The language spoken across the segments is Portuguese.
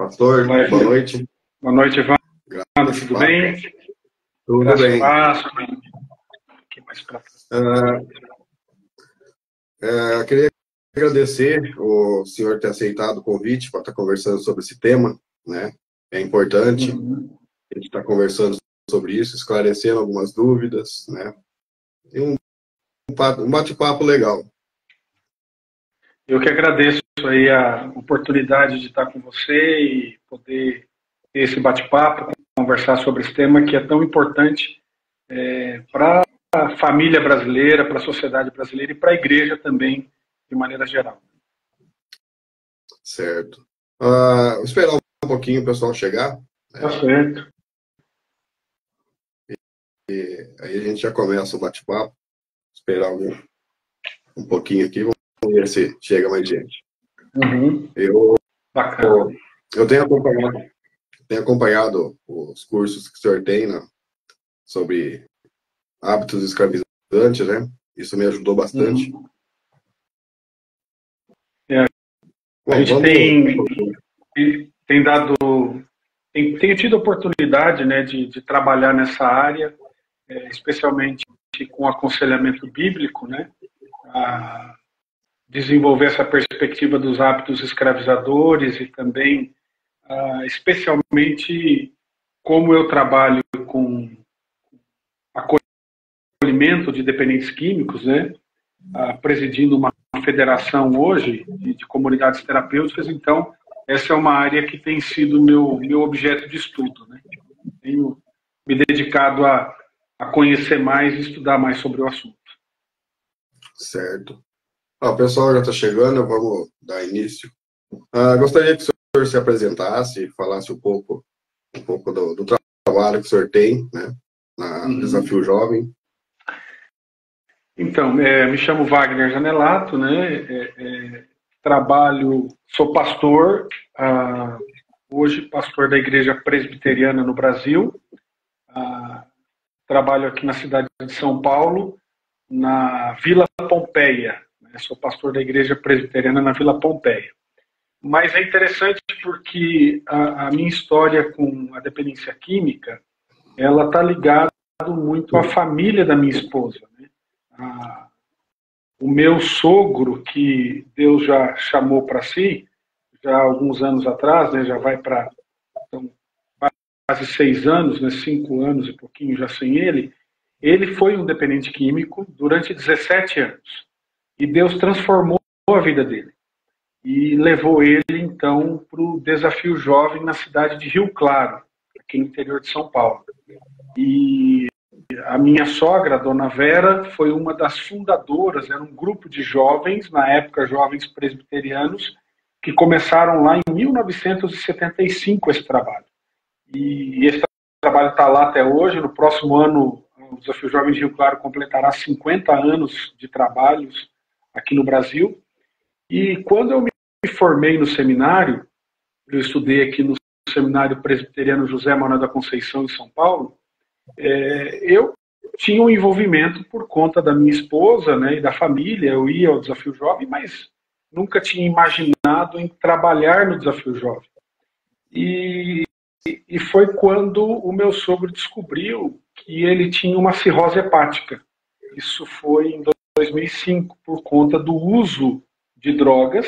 Pastor, boa noite. Boa noite, Ivan. Graças Tudo bem? Tudo Graças bem. Aqui mais pra trás. Queria agradecer o senhor ter aceitado o convite para estar conversando sobre esse tema, né? É importante a gente estar conversando sobre isso, esclarecendo algumas dúvidas, né? E um bate-papo legal. Eu que agradeço aí a oportunidade de estar com você e poder ter esse bate-papo, conversar sobre esse tema que é tão importante para a família brasileira, para a sociedade brasileira e para a igreja também, de maneira geral. Certo. Vou esperar um pouquinho o pessoal chegar. Tá certo. E aí a gente já começa o bate-papo. Esperar um pouquinho aqui, vamos ver se chega mais gente. Bacana. Eu tenho acompanhado os cursos que o senhor tem sobre hábitos escravizantes, né? Isso me ajudou bastante. A gente tem tido a oportunidade, né, de trabalhar nessa área, especialmente com aconselhamento bíblico, né, a desenvolver essa perspectiva dos hábitos escravizadores e também, especialmente, como eu trabalho com acolhimento de dependentes químicos, né, presidindo uma federação hoje de comunidades terapêuticas, então essa é uma área que tem sido meu objeto de estudo, né? Tenho me dedicado a conhecer mais e estudar mais sobre o assunto. Certo. O pessoal já está chegando, vamos dar início. Gostaria que o senhor se apresentasse, falasse um pouco do trabalho que o senhor tem, né, na Desafio Jovem. Então, me chamo Wagner Janelato, né? Sou pastor, hoje pastor da Igreja Presbiteriana no Brasil. Trabalho aqui na cidade de São Paulo, na Vila Pompeia. Né? Sou pastor da Igreja Presbiteriana na Vila Pompeia. Mas é interessante porque a minha história com a dependência química, ela está ligada muito à família da minha esposa, né? O meu sogro, que Deus já chamou para si, já há alguns anos atrás, né, já vai para quase 6 anos, né, 5 anos e pouquinho já sem ele foi um dependente químico durante 17 anos. E Deus transformou a vida dele. E levou ele, então, para o Desafio Jovem na cidade de Rio Claro, aqui no interior de São Paulo. E a minha sogra, a dona Vera, foi uma das fundadoras, era um grupo de jovens, na época jovens presbiterianos, que começaram lá em 1975 esse trabalho. E esse trabalho está lá até hoje. No próximo ano, o Desafio Jovem de Rio Claro completará 50 anos de trabalhos aqui no Brasil. E quando eu me formei no seminário, eu estudei aqui no Seminário Presbiteriano José Manuel da Conceição, em São Paulo, eu tinha um envolvimento por conta da minha esposa, né, e da família. Eu ia ao Desafio Jovem, mas nunca tinha imaginado em trabalhar no Desafio Jovem. E foi quando o meu sogro descobriu que ele tinha uma cirrose hepática. Isso foi em 2005, por conta do uso de drogas.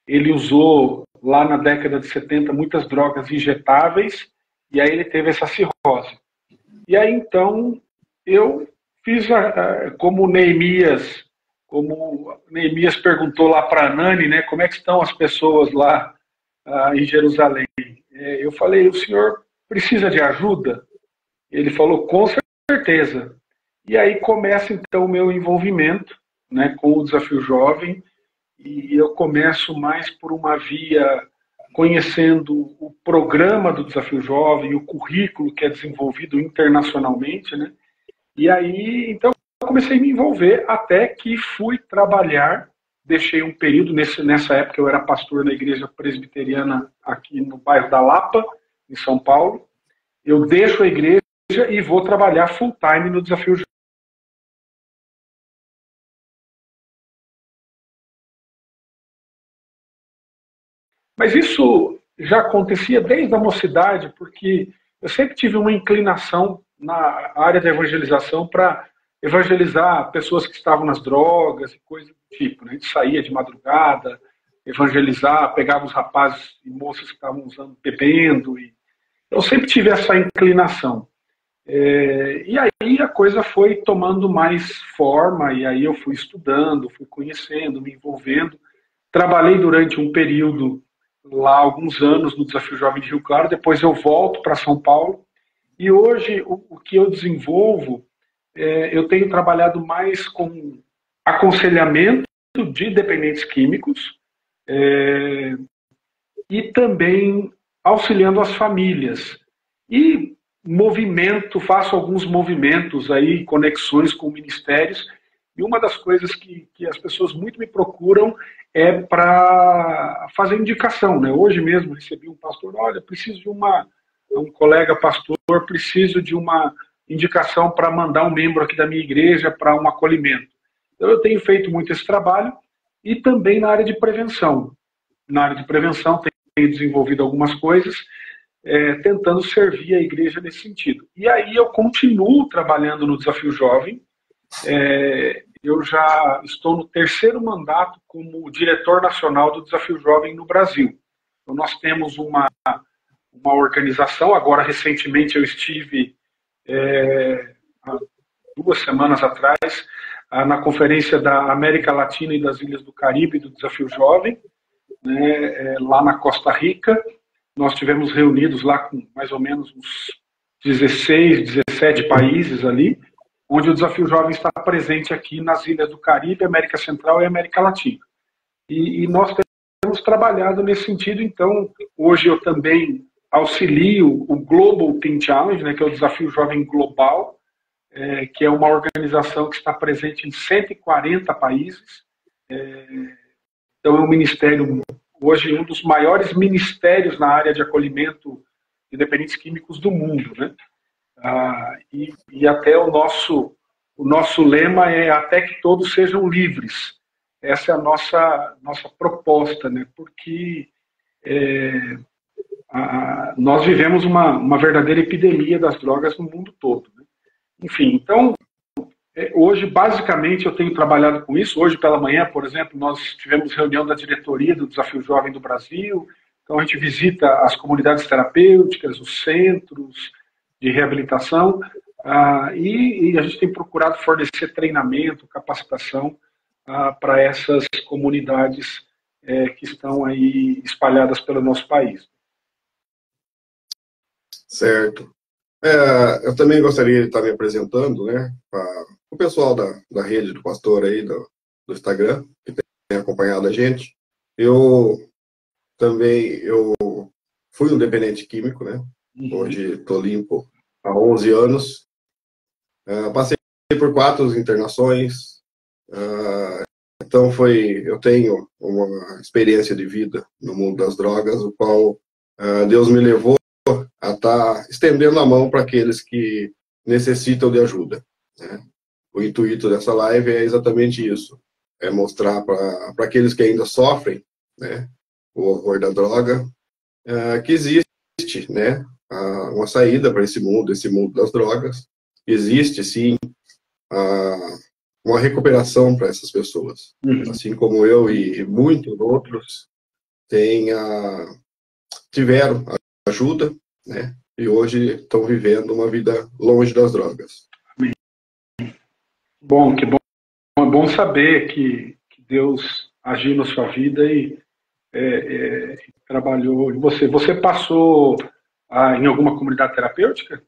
Ele usou, lá na década de 70, muitas drogas injetáveis, e aí ele teve essa cirrose. E aí, então, eu fiz como Neemias perguntou lá para Anani, né, como é que estão as pessoas lá em Jerusalém. Eu falei, o senhor precisa de ajuda? Ele falou, com certeza. E aí começa, então, o meu envolvimento, né, com o Desafio Jovem, e eu começo mais por uma via conhecendo o programa do Desafio Jovem, o currículo que é desenvolvido internacionalmente, né? E aí, então, eu comecei a me envolver até que fui trabalhar. Deixei um período, nessa época eu era pastor na igreja presbiteriana aqui no bairro da Lapa, em São Paulo. Eu deixo a igreja e vou trabalhar full time no Desafio Jovem. Mas isso já acontecia desde a mocidade, porque eu sempre tive uma inclinação na área da evangelização para evangelizar pessoas que estavam nas drogas e coisas do tipo. Né? A gente saía de madrugada, evangelizar, pegava os rapazes e moças que estavam usando, bebendo. E eu sempre tive essa inclinação. E aí a coisa foi tomando mais forma, e aí eu fui estudando, fui conhecendo, me envolvendo. Trabalhei durante um período lá, alguns anos, no Desafio Jovem de Rio Claro, depois eu volto para São Paulo, e hoje o que eu desenvolvo, eu tenho trabalhado mais com aconselhamento de dependentes químicos, e também auxiliando as famílias. E faço alguns movimentos aí, conexões com ministérios, e uma das coisas que as pessoas muito me procuram é para fazer indicação, né? Hoje mesmo recebi um pastor, olha, preciso de um colega pastor, preciso de uma indicação para mandar um membro aqui da minha igreja para um acolhimento. Então eu tenho feito muito esse trabalho, e também na área de prevenção. Na área de prevenção tenho desenvolvido algumas coisas, tentando servir a igreja nesse sentido. E aí eu continuo trabalhando no Desafio Jovem. Eu já estou no 3º mandato como diretor nacional do Desafio Jovem no Brasil. Então, nós temos uma organização, agora recentemente eu estive, há 2 semanas atrás, na conferência da América Latina e das Ilhas do Caribe do Desafio Jovem, né, lá na Costa Rica. Nós tivemos reunidos lá com mais ou menos uns 16, 17 países ali, onde o Desafio Jovem está presente aqui nas Ilhas do Caribe, América Central e América Latina. E nós temos trabalhado nesse sentido. Então, hoje eu também auxilio o Global Teen Challenge, né, que é o Desafio Jovem Global, que é uma organização que está presente em 140 países. Então, é um ministério, hoje, um dos maiores ministérios na área de acolhimento de dependentes químicos do mundo, né? E até o nosso lema é até que todos sejam livres. Essa é a nossa proposta, né? Porque nós vivemos uma verdadeira epidemia das drogas no mundo todo, né? Enfim, então, hoje, basicamente, eu tenho trabalhado com isso. Hoje pela manhã, por exemplo, nós tivemos reunião da diretoria do Desafio Jovem do Brasil. Então, a gente visita as comunidades terapêuticas, os centros de reabilitação, e a gente tem procurado fornecer treinamento, capacitação para essas comunidades que estão aí espalhadas pelo nosso país. Certo. Eu também gostaria de estar me apresentando, né, para o pessoal da rede do pastor aí, do Instagram, que tem acompanhado a gente. Eu fui um dependente químico, né? Hoje estou limpo há 11 anos. Passei por 4 internações. Então eu tenho uma experiência de vida no mundo das drogas, o qual Deus me levou a estar estendendo a mão para aqueles que necessitam de ajuda, né? O intuito dessa live é exatamente isso, é mostrar para aqueles que ainda sofrem, né, o horror da droga, que existe, né, uma saída para esse mundo das drogas. Existe, sim, uma recuperação para essas pessoas. Assim como eu e muitos outros tiveram ajuda, né, e hoje estão vivendo uma vida longe das drogas. Bom, que bom. É bom saber que Deus agiu na sua vida e trabalhou em você. Você passou em alguma comunidade terapêutica?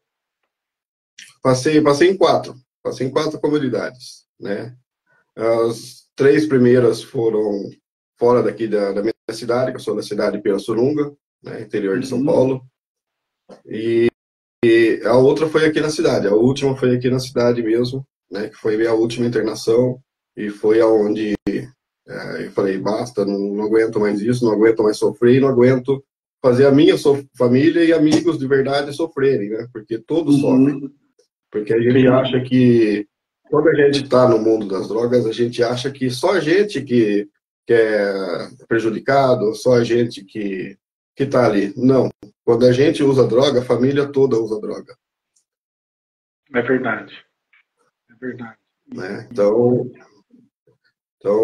Passei em 4. Passei em 4 comunidades, né? As 3 primeiras foram fora daqui da minha cidade, que eu sou da cidade de Pirassununga, né, interior de São Paulo. E a outra foi aqui na cidade. A última foi aqui na cidade mesmo, né, que foi a última internação, e foi aonde eu falei, basta, não aguento mais isso, não aguento mais sofrer, não aguento fazer a minha família e amigos de verdade sofrerem, né, porque todos sofrem. Porque a gente acha que, quando a gente está no mundo das drogas, a gente acha que só a gente que é prejudicado, só a gente que que está ali. Não. Quando a gente usa droga, a família toda usa droga. É verdade. É verdade. Né? Então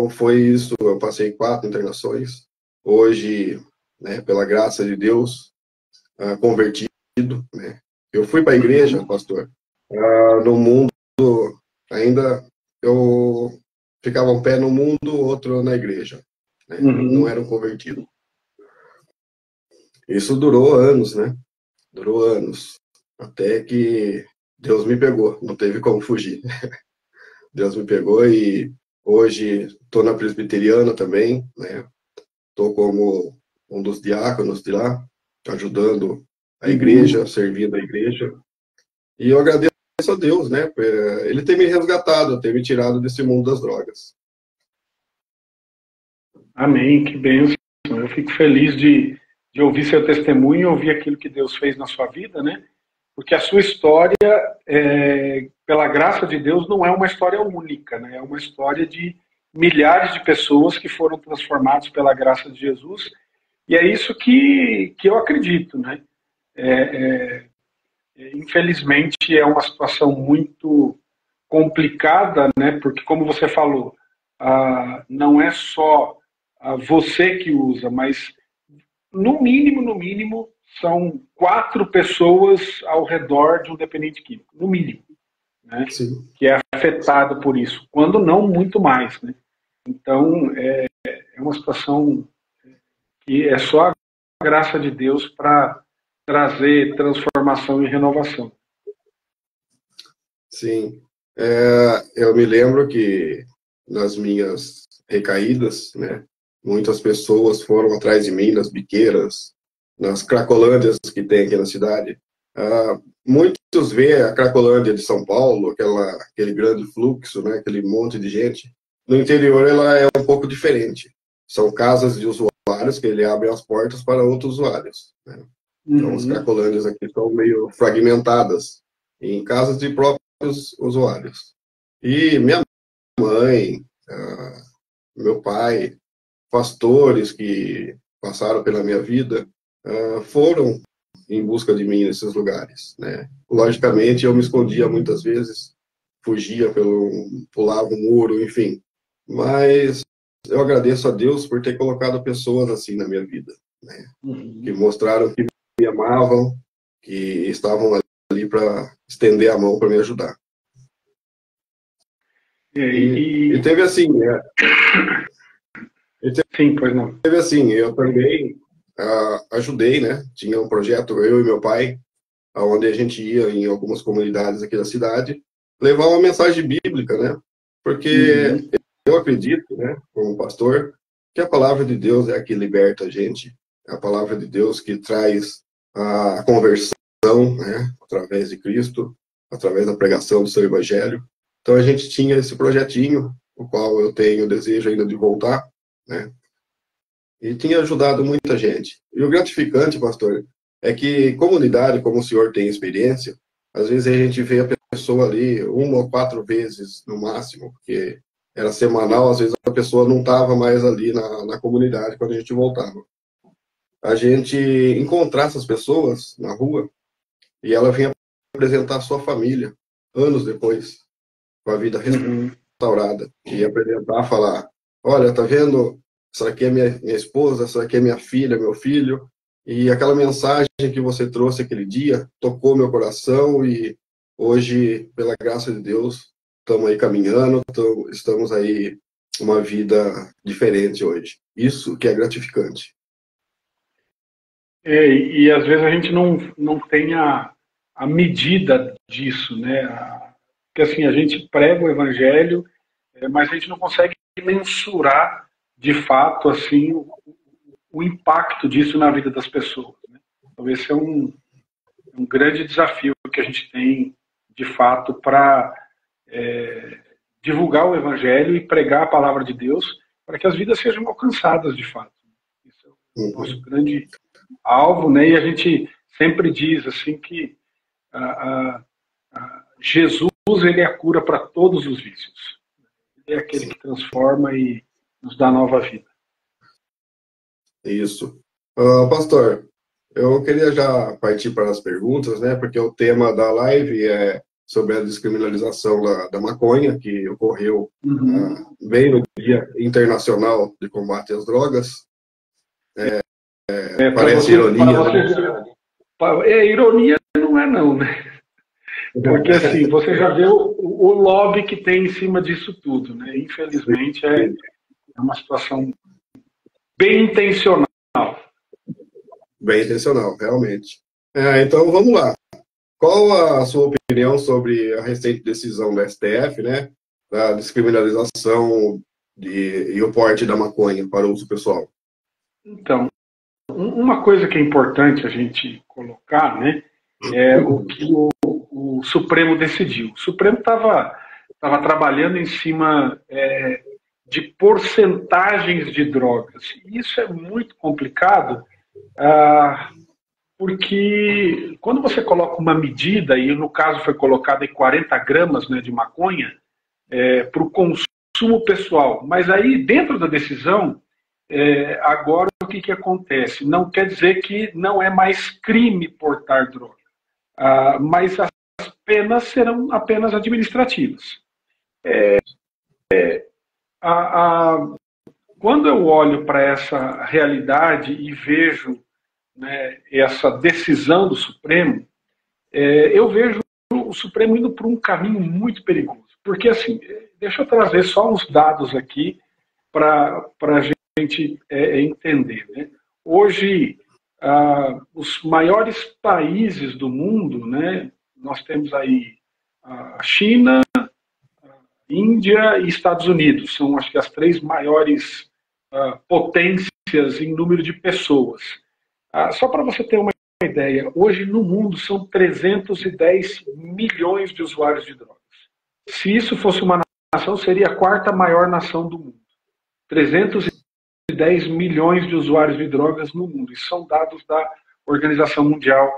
foi isso. Eu passei 4 internações. Hoje, né, pela graça de Deus, convertido. Né? Eu fui para a igreja, pastor. No mundo, ainda eu ficava um pé no mundo, outro na igreja. Né? Não era um convertido. Isso durou anos, né? Durou anos. Até que Deus me pegou. Não teve como fugir. Deus me pegou e hoje estou na presbiteriana também, né? Estou como um dos diáconos de lá, ajudando a igreja, servindo a igreja. E eu agradeço a Deus, né? Ele tem me resgatado, tem me tirado desse mundo das drogas. Amém, que bênção. Eu fico feliz de ouvir seu testemunho e ouvir aquilo que Deus fez na sua vida, né? Porque a sua história, pela graça de Deus, não é uma história única, né? É uma história de milhares de pessoas que foram transformadas pela graça de Jesus. E é isso que eu acredito, né? Infelizmente, é uma situação muito complicada, né? Porque, como você falou, não é só você que usa, mas no mínimo, são 4 pessoas ao redor de um dependente químico, no mínimo, né? Sim. Que é afetado por isso, quando não muito mais, né? Então, é uma situação que é só a graça de Deus para trazer transformação e renovação. Sim. Eu me lembro que nas minhas recaídas, né, muitas pessoas foram atrás de mim nas biqueiras, nas cracolândias que tem aqui na cidade. Muitos vê a Cracolândia de São Paulo, aquele grande fluxo, né, aquele monte de gente. No interior ela é um pouco diferente. São casas de usuários que ele abre as portas para outros usuários. Né? Então as Cracolândias aqui estão meio fragmentadas em casas de próprios usuários. E minha mãe, meu pai, pastores que passaram pela minha vida, foram em busca de mim nesses lugares, né? Logicamente, eu me escondia muitas vezes, fugia pulava um muro, enfim. Mas eu agradeço a Deus por ter colocado pessoas assim na minha vida, né? Que mostraram que me amavam, que estavam ali para estender a mão para me ajudar. E teve assim, né? Sim, pois não. Teve assim, eu também ajudei, né? Tinha um projeto, eu e meu pai, onde a gente ia em algumas comunidades aqui da cidade, levar uma mensagem bíblica, né? Porque eu acredito, né, como pastor, que a palavra de Deus é a que liberta a gente, é a palavra de Deus que traz a conversão, né, através de Cristo, através da pregação do seu evangelho. Então a gente tinha esse projetinho, o qual eu tenho o desejo ainda de voltar, né? E tinha ajudado muita gente. E o gratificante, pastor, é que comunidade, como o senhor tem experiência, às vezes a gente vê a pessoa ali 1 ou 4 vezes no máximo, porque era semanal, às vezes a pessoa não estava mais ali na comunidade quando a gente voltava. A gente encontrar essas pessoas na rua e ela vinha apresentar a sua família, anos depois, com a vida restaurada, e apresentar, falar, olha, tá vendo, essa aqui é minha esposa, essa aqui é minha filha, meu filho, e aquela mensagem que você trouxe aquele dia tocou meu coração e hoje, pela graça de Deus, estamos aí caminhando, estamos aí uma vida diferente hoje. Isso que é gratificante. E às vezes a gente não tem a medida disso, né? Porque assim, a gente prega o evangelho, mas a gente não consegue mensurar de fato assim o impacto disso na vida das pessoas. Né? Então esse é um grande desafio que a gente tem de fato para divulgar o evangelho e pregar a palavra de Deus para que as vidas sejam alcançadas de fato. Isso é o nosso grande alvo, né? E a gente sempre diz assim que Jesus ele é a cura para todos os vícios. Ele é aquele que transforma e nos dá nova vida. Isso. Pastor, eu queria já partir para as perguntas, né? Porque o tema da live é sobre a descriminalização da maconha, que ocorreu bem no Dia Internacional de Combate às Drogas. Parece ironia, né? Ironia não é não, né? Porque assim, você já vê o lobby que tem em cima disso tudo, né? Infelizmente é uma situação bem intencional. Bem intencional, realmente. Então, vamos lá. Qual a sua opinião sobre a recente decisão do STF, né, da descriminalização e o porte da maconha para uso pessoal? Então, uma coisa que é importante a gente colocar, né, é o que o Supremo decidiu. O Supremo estava trabalhando em cima de porcentagens de drogas. E isso é muito complicado, porque quando você coloca uma medida, e no caso foi colocada em 40 gramas, né, de maconha, para o consumo pessoal, mas aí dentro da decisão, agora o que acontece? Não quer dizer que não é mais crime portar droga, mas as penas serão apenas administrativas. Quando eu olho para essa realidade e vejo, né, essa decisão do Supremo, eu vejo o Supremo indo por um caminho muito perigoso. Porque, assim, deixa eu trazer só uns dados aqui para a gente entender. Né? Hoje, os maiores países do mundo, né, nós temos aí a China, Índia e Estados Unidos. São, acho que, as três maiores potências em número de pessoas. Só para você ter uma ideia, hoje no mundo são 310 milhões de usuários de drogas. Se isso fosse uma nação, seria a quarta maior nação do mundo. 310 milhões de usuários de drogas no mundo. Isso são dados da Organização Mundial,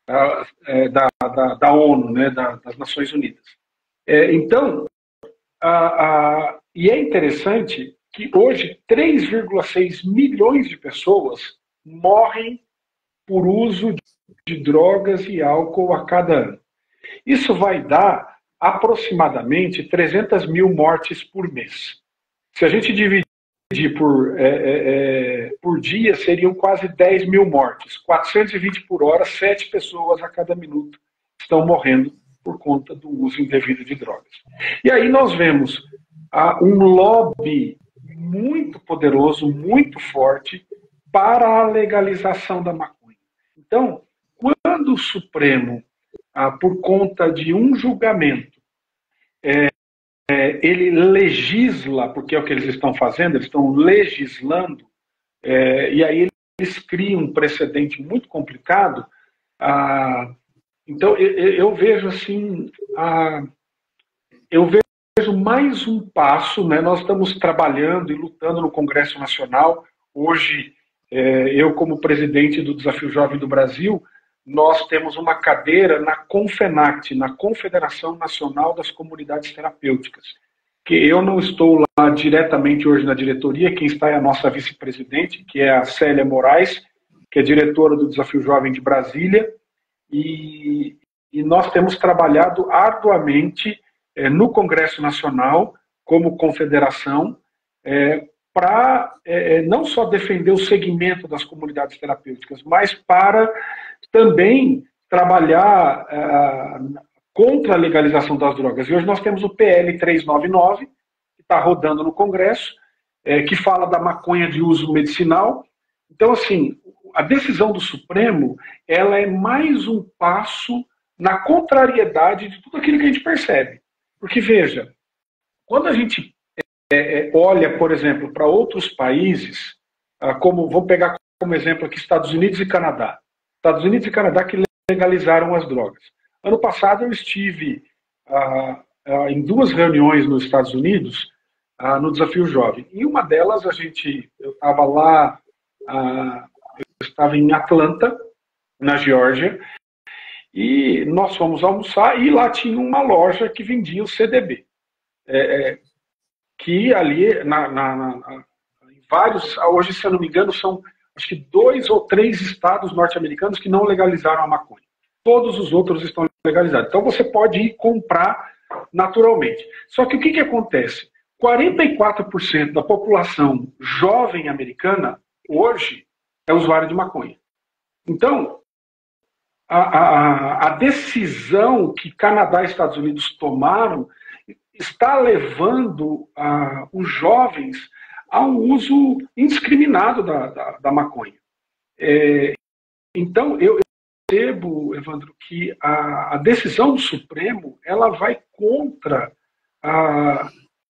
da ONU, né, das Nações Unidas. Então, e é interessante que hoje 3,6 milhões de pessoas morrem por uso de drogas e álcool a cada ano. Isso vai dar aproximadamente 300 mil mortes por mês. Se a gente dividir por dia, seriam quase 10 mil mortes. 420 por hora, 7 pessoas a cada minuto estão morrendo por conta do uso indevido de drogas. E aí nós vemos um lobby muito poderoso, muito forte, para a legalização da maconha. Então, quando o Supremo, por conta de um julgamento, ele legisla, porque é o que eles estão fazendo, eles estão legislando, e aí eles criam um precedente muito complicado. Então, eu vejo assim, eu vejo mais um passo, né? Nós estamos trabalhando e lutando no Congresso Nacional. Hoje, eu, como presidente do Desafio Jovem do Brasil, nós temos uma cadeira na CONFENACT, na Confederação Nacional das Comunidades Terapêuticas, que eu não estou lá diretamente hoje na diretoria, quem está é a nossa vice-presidente, que é a Célia Moraes, que é diretora do Desafio Jovem de Brasília, e nós temos trabalhado arduamente no Congresso Nacional, como confederação, para não só defender o segmento das comunidades terapêuticas, mas para também trabalhar contra a legalização das drogas. E hoje nós temos o PL 399, que está rodando no Congresso, que fala da maconha de uso medicinal. Então, assim, a decisão do Supremo, ela é mais um passo na contrariedade de tudo aquilo que a gente percebe. Porque, veja, quando a gente olha, por exemplo, para outros países, como vamos pegar como exemplo aqui Estados Unidos e Canadá. Estados Unidos e Canadá que legalizaram as drogas. Ano passado eu estive em 2 reuniões nos Estados Unidos, no Desafio Jovem. Em uma delas eu estava lá, eu estava em Atlanta, na Geórgia, e nós fomos almoçar e lá tinha uma loja que vendia o CDB. Que ali, em vários, hoje, se eu não me engano, são acho que 2 ou 3 estados norte-americanos que não legalizaram a maconha. Todos os outros estão legalizados. Então você pode ir comprar naturalmente. Só que o que acontece? 44% da população jovem americana hoje é usuário de maconha. Então, a decisão que Canadá e Estados Unidos tomaram está levando os jovens a um uso indiscriminado da maconha. Então, eu percebo, Evandro, que a decisão do Supremo ela vai contra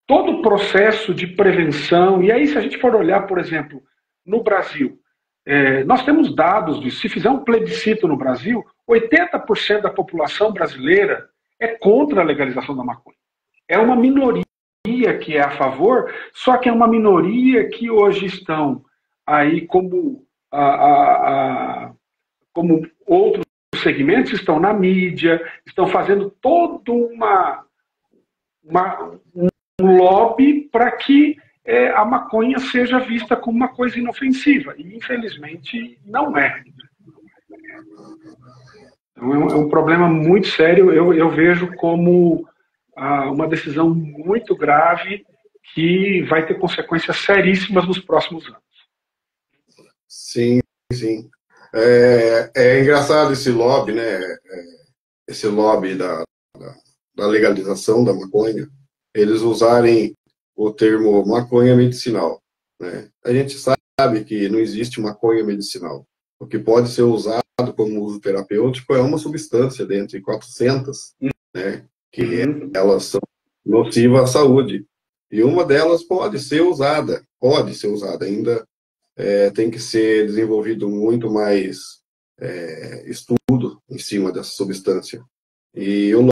todo o processo de prevenção. E aí, se a gente for olhar, por exemplo, no Brasil, nós temos dados disso. Se fizer um plebiscito no Brasil, 80% da população brasileira é contra a legalização da maconha. É uma minoria que é a favor, só que é uma minoria que hoje estão aí como outros segmentos, estão na mídia, estão fazendo todo um lobby para que a maconha seja vista como uma coisa inofensiva. E, infelizmente, não é. Então, é um problema muito sério. Eu vejo como uma decisão muito grave que vai ter consequências seríssimas nos próximos anos. Sim, sim. É engraçado esse lobby, né? Esse lobby da legalização da maconha, eles usarem o termo maconha medicinal, né? A gente sabe que não existe maconha medicinal. O que pode ser usado como uso terapêutico é uma substância dentre 400, né? Que elas são nocivas à saúde. E uma delas pode ser usada ainda. Tem que ser desenvolvido muito mais estudo em cima dessa substância. E o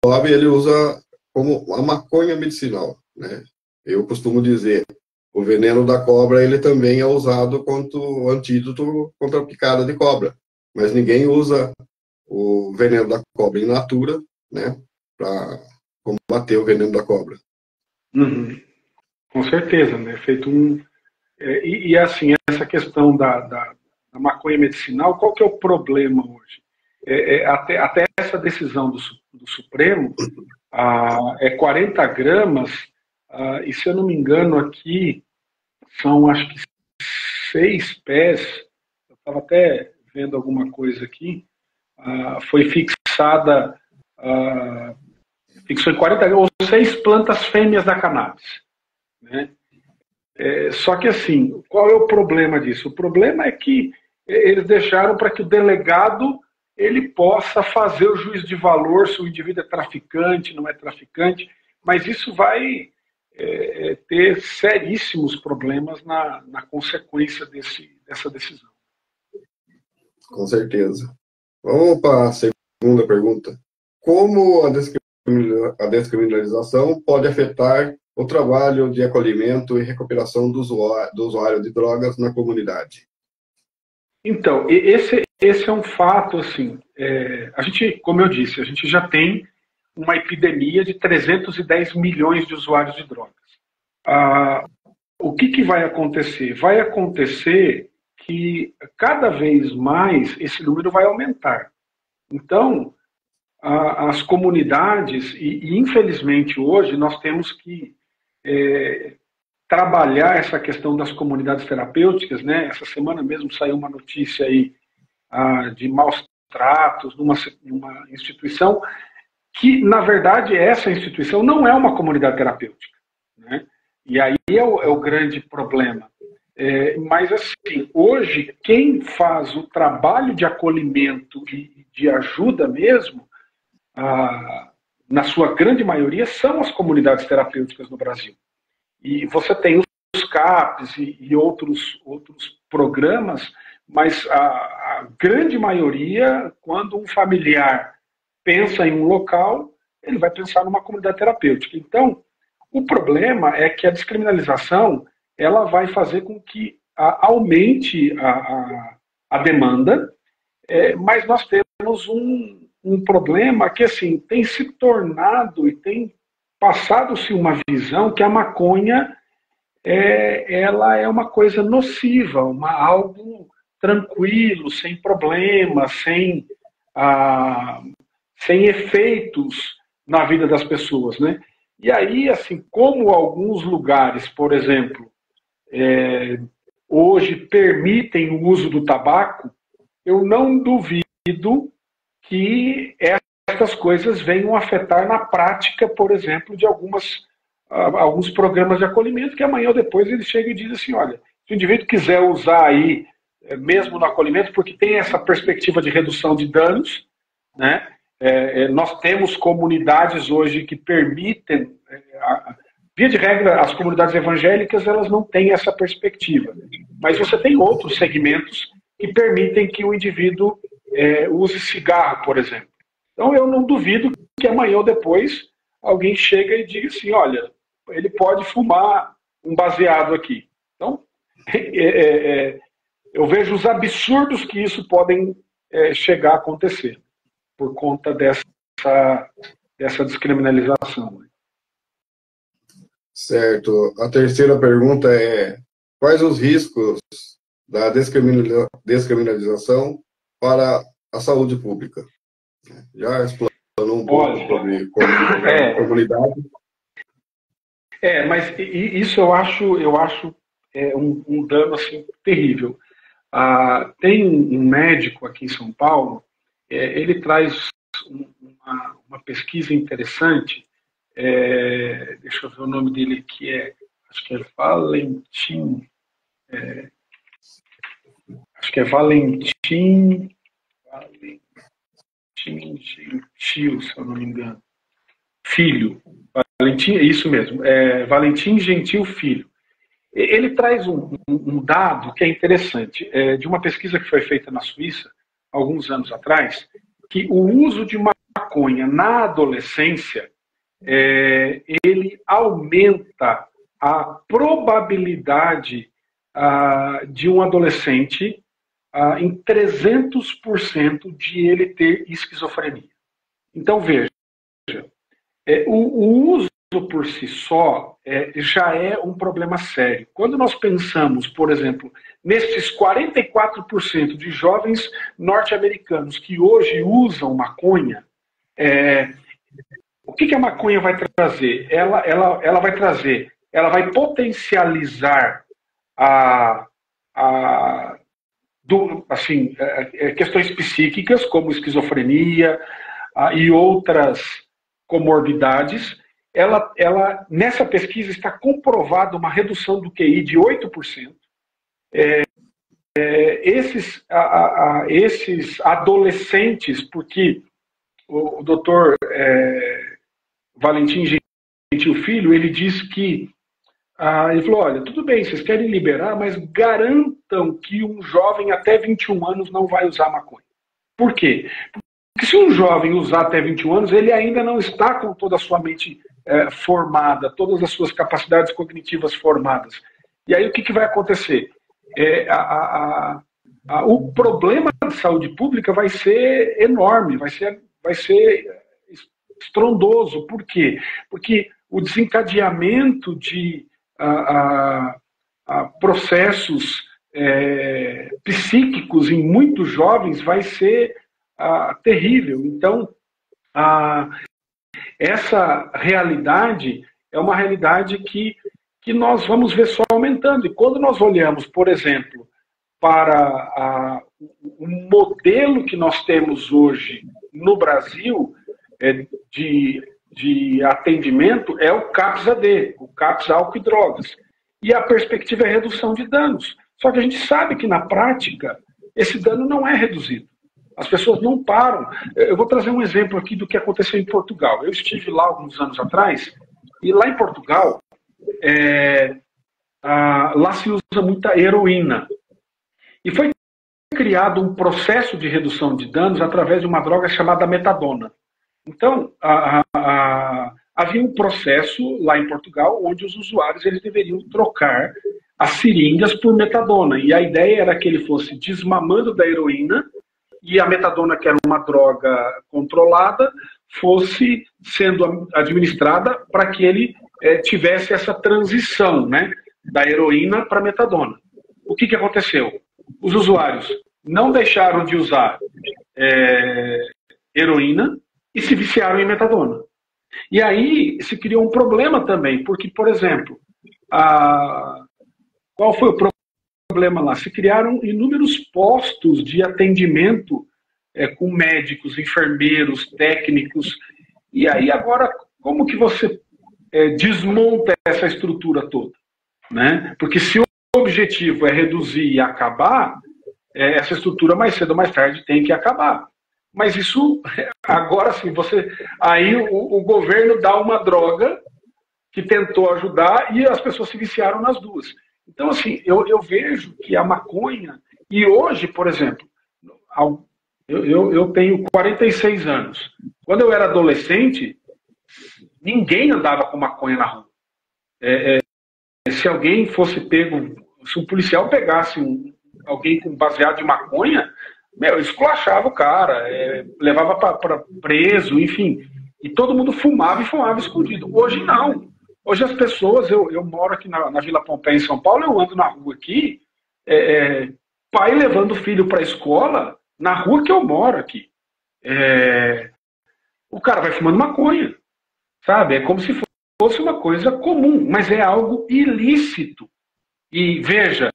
lobby, ele usa como a maconha medicinal, né? Eu costumo dizer, o veneno da cobra, ele também é usado como antídoto contra a picada de cobra. Mas ninguém usa o veneno da cobra in natura, né, para combater o veneno da cobra. Uhum. Com certeza, né? Feito e assim, essa questão da maconha medicinal, qual que é o problema hoje? Até essa decisão do Supremo, é 40 gramas, e se eu não me engano aqui, são acho que 6 pés, eu estava até vendo alguma coisa aqui, foi fixada, fixou em 40 gramas, ou 6 plantas fêmeas da cannabis, né? Só que assim, qual é o problema disso? O problema é que eles deixaram para que o delegado ele possa fazer o juízo de valor se o indivíduo é traficante, não é traficante, mas isso vai ter seríssimos problemas na consequência dessa decisão. Com certeza. Vamos para a segunda pergunta. Como a descriminalização pode afetar o trabalho de acolhimento e recuperação do usuário de drogas na comunidade? Então, esse é um fato, assim, a gente, como eu disse, a gente já tem uma epidemia de 310 milhões de usuários de drogas. O que vai acontecer? Vai acontecer que cada vez mais esse número vai aumentar. Então, as comunidades, e infelizmente hoje nós temos que trabalhar essa questão das comunidades terapêuticas, né? Essa semana mesmo saiu uma notícia aí de maus tratos numa instituição que, na verdade, essa instituição não é uma comunidade terapêutica, né? E aí é o grande problema. Mas, assim, hoje, quem faz o trabalho de acolhimento e de ajuda mesmo, na sua grande maioria, são as comunidades terapêuticas no Brasil. E você tem os CAPs e outros programas, mas a grande maioria, quando um familiar pensa em um local, ele vai pensar numa comunidade terapêutica. Então, o problema é que a descriminalização ela vai fazer com que aumente a demanda, mas nós temos um problema que assim, tem se tornado e tem passado-se uma visão que a maconha ela é uma coisa nociva, algo tranquilo, sem problemas, sem efeitos na vida das pessoas, né? E aí, assim, como alguns lugares, por exemplo, hoje permitem o uso do tabaco, eu não duvido que essas coisas venham afetar na prática, por exemplo, de alguns programas de acolhimento, que amanhã ou depois ele chega e diz assim, olha, se o indivíduo quiser usar aí, mesmo no acolhimento, porque tem essa perspectiva de redução de danos, né? Nós temos comunidades hoje que permitem, via de regra, as comunidades evangélicas elas não têm essa perspectiva, mas você tem outros segmentos que permitem que o indivíduo use cigarro, por exemplo. Então eu não duvido que amanhã ou depois alguém chega e diga assim, olha, ele pode fumar um baseado aqui. Então, eu vejo os absurdos que isso podem chegar a acontecer por conta dessa descriminalização. Certo. A terceira pergunta é: quais os riscos da descriminalização para a saúde pública? Já explanou um pouco sobre a comunidade. Mas isso eu acho um dano assim, terrível. Tem um médico aqui em São Paulo, ele traz uma pesquisa interessante, deixa eu ver o nome dele aqui, acho que é Valentim, Gentil, se eu não me engano. Filho. Valentim, é isso mesmo. Valentim Gentil Filho. Ele traz um dado que é interessante, de uma pesquisa que foi feita na Suíça, alguns anos atrás, que o uso de maconha na adolescência, ele aumenta a probabilidade de um adolescente em 300% de ele ter esquizofrenia. Então, veja, o uso por si só já é um problema sério. Quando nós pensamos, por exemplo, nesses 44% de jovens norte-americanos que hoje usam maconha, o que a maconha vai trazer? Ela vai trazer, ela vai potencializar questões psíquicas, como esquizofrenia e outras comorbidades. Nessa pesquisa está comprovada uma redução do QI de 8%. Esses adolescentes, porque o doutor Valentim Gentil Filho, ele diz que ele falou, olha, tudo bem, vocês querem liberar, mas garantam que um jovem até 21 anos não vai usar maconha. Por quê? Porque se um jovem usar até 21 anos, ele ainda não está com toda a sua mente formada, todas as suas capacidades cognitivas formadas. E aí o que vai acontecer? O problema de saúde pública vai ser enorme, vai ser estrondoso. Por quê? Porque o desencadeamento de processos psíquicos em muitos jovens vai ser terrível. Então, essa realidade é uma realidade que nós vamos ver só aumentando. E quando nós olhamos, por exemplo, para o modelo que nós temos hoje no Brasil de atendimento, é o CAPS-AD, o CAPS Álcool e Drogas. E a perspectiva é redução de danos. Só que a gente sabe que, na prática, esse dano não é reduzido. As pessoas não param. Eu vou trazer um exemplo aqui do que aconteceu em Portugal. Eu estive lá alguns anos atrás, e lá em Portugal, lá se usa muita heroína. E foi criado um processo de redução de danos através de uma droga chamada metadona. Então, havia um processo lá em Portugal onde os usuários eles deveriam trocar as seringas por metadona. E a ideia era que ele fosse desmamando da heroína e a metadona, que era uma droga controlada, fosse sendo administrada para que ele tivesse essa transição, né, da heroína para metadona. O que aconteceu? Os usuários não deixaram de usar heroína e se viciaram em metadona. E aí se criou um problema também, porque, por exemplo, qual foi o problema lá? Se criaram inúmeros postos de atendimento com médicos, enfermeiros, técnicos. E aí agora, como que você desmonta essa estrutura toda? Né? Porque se o objetivo é reduzir e acabar, essa estrutura mais cedo ou mais tarde tem que acabar. Mas isso, agora sim, aí o governo dá uma droga que tentou ajudar e as pessoas se viciaram nas duas. Então, assim, eu vejo que a maconha, e hoje, por exemplo, eu tenho 46 anos. Quando eu era adolescente, ninguém andava com maconha na rua. Se alguém fosse pego, se um policial pegasse alguém com baseado de maconha, esculachava o cara, levava para preso, enfim. E todo mundo fumava e fumava escondido. Hoje não. Hoje as pessoas, eu moro aqui na Vila Pompeia, em São Paulo, eu ando na rua aqui, pai levando o filho para a escola, na rua que eu moro aqui. O cara vai fumando maconha, sabe? É como se fosse uma coisa comum, mas é algo ilícito. E veja,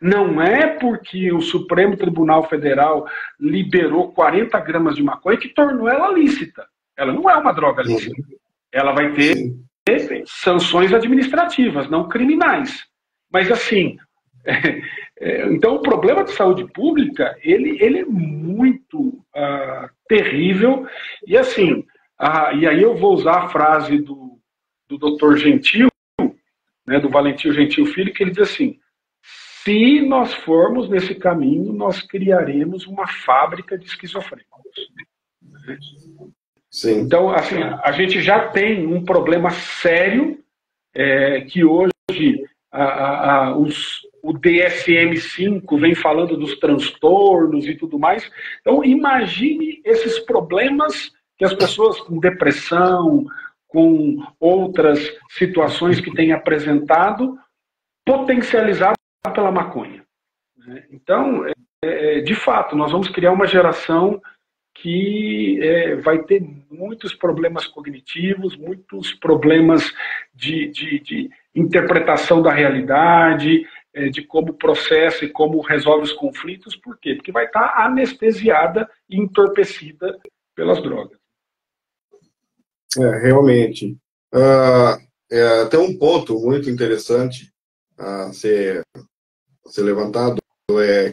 não é porque o Supremo Tribunal Federal liberou 40 gramas de maconha que tornou ela lícita. Ela não é uma droga lícita. Ela vai ter sanções administrativas, não criminais. Mas assim, então o problema de saúde pública, ele é muito terrível. E assim, e aí eu vou usar a frase do Dr. Gentil, né, do Valentim Gentil Filho, que ele diz assim: se nós formos nesse caminho, nós criaremos uma fábrica de esquizofrênicos. Sim. Então, assim, a gente já tem um problema sério, que hoje o DSM-5 vem falando dos transtornos e tudo mais. Então, imagine esses problemas que as pessoas com depressão, com outras situações que têm apresentado, potencializadas pela maconha. Então, de fato, nós vamos criar uma geração que vai ter muitos problemas cognitivos, muitos problemas de interpretação da realidade, de como processa e como resolve os conflitos. Por quê? Porque vai estar anestesiada e entorpecida pelas drogas. Realmente. Tem um ponto muito interessante a ser levantado,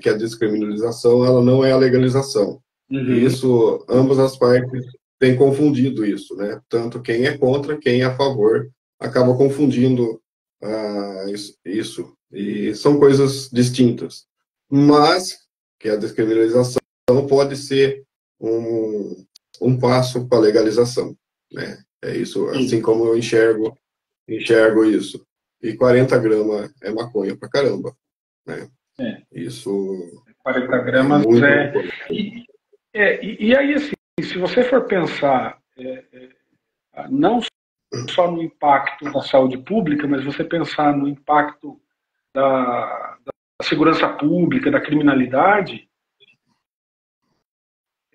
que a descriminalização ela não é a legalização. E isso, ambas as partes têm confundido isso, né? Tanto quem é contra, quem é a favor, acaba confundindo isso. E são coisas distintas. Mas que a descriminalização pode ser um passo para a legalização, né? É isso, assim como eu enxergo isso. E 40 gramas é maconha pra caramba, né? Isso. 40 gramas E aí, assim, se você for pensar não só no impacto da saúde pública, mas você pensar no impacto da segurança pública, da criminalidade,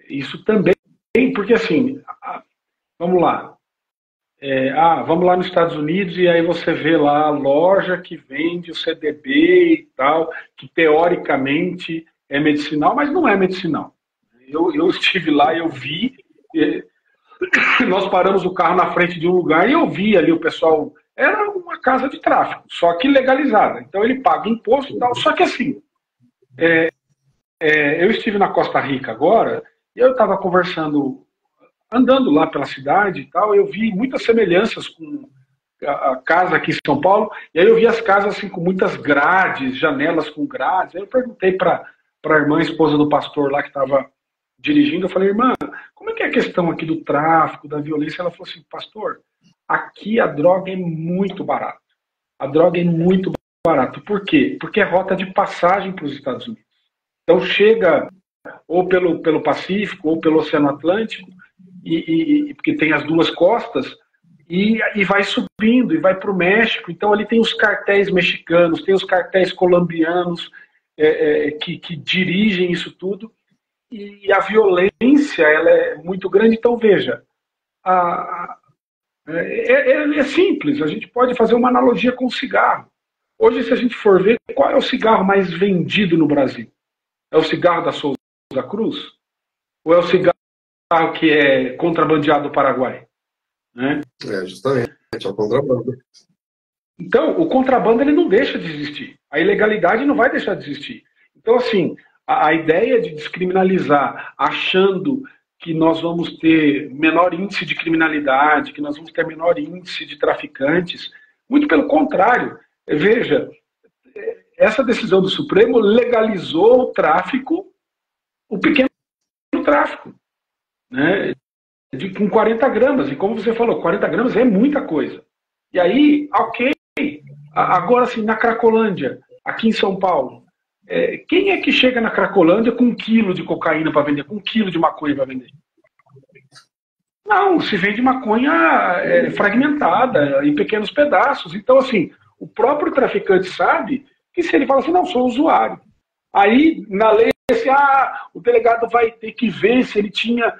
isso também, porque assim, vamos lá, vamos lá nos Estados Unidos e aí você vê lá a loja que vende o CBD e tal, que teoricamente é medicinal, mas não é medicinal. Eu estive lá e eu vi, nós paramos o carro na frente de um lugar e eu vi ali o pessoal, era uma casa de tráfico, só que legalizada. Então ele paga imposto e tal, só que assim, eu estive na Costa Rica agora e eu estava conversando, andando lá pela cidade e tal, eu vi muitas semelhanças com a casa aqui em São Paulo, e aí eu vi as casas assim com muitas grades, janelas com grades. Aí eu perguntei para a irmã, esposa do pastor lá que estava dirigindo, eu falei: irmã, como é que é a questão aqui do tráfico, da violência? Ela falou assim: pastor, aqui a droga é muito barata. A droga é muito barata. Por quê? Porque é rota de passagem para os Estados Unidos. Então chega ou pelo Pacífico ou pelo Oceano Atlântico, porque tem as duas costas, e vai subindo, e vai para o México. Então ali tem os cartéis mexicanos, tem os cartéis colombianos que dirigem isso tudo, e a violência ela é muito grande. Então veja, é simples, a gente pode fazer uma analogia com o cigarro. Hoje, se a gente for ver, qual é o cigarro mais vendido no Brasil? É o cigarro da Souza Cruz? Ou é o cigarro que é contrabandeado do Paraguai? Né? Justamente, é o contrabando. Então, o contrabando ele não deixa de existir. A ilegalidade não vai deixar de existir. Então, assim, a ideia de descriminalizar, achando que nós vamos ter menor índice de criminalidade, que nós vamos ter menor índice de traficantes, muito pelo contrário. Veja, essa decisão do Supremo legalizou o tráfico, o pequeno tráfico, né? Com 40 gramas. E como você falou, 40 gramas é muita coisa. E aí, ok. Agora, assim, na Cracolândia, aqui em São Paulo, quem é que chega na Cracolândia com 1 quilo de cocaína para vender, com 1 quilo de maconha para vender? Não, se vende maconha fragmentada, em pequenos pedaços. Então, assim, o próprio traficante sabe que se ele fala assim, não, sou usuário. Aí, na lei, o delegado vai ter que ver se ele tinha...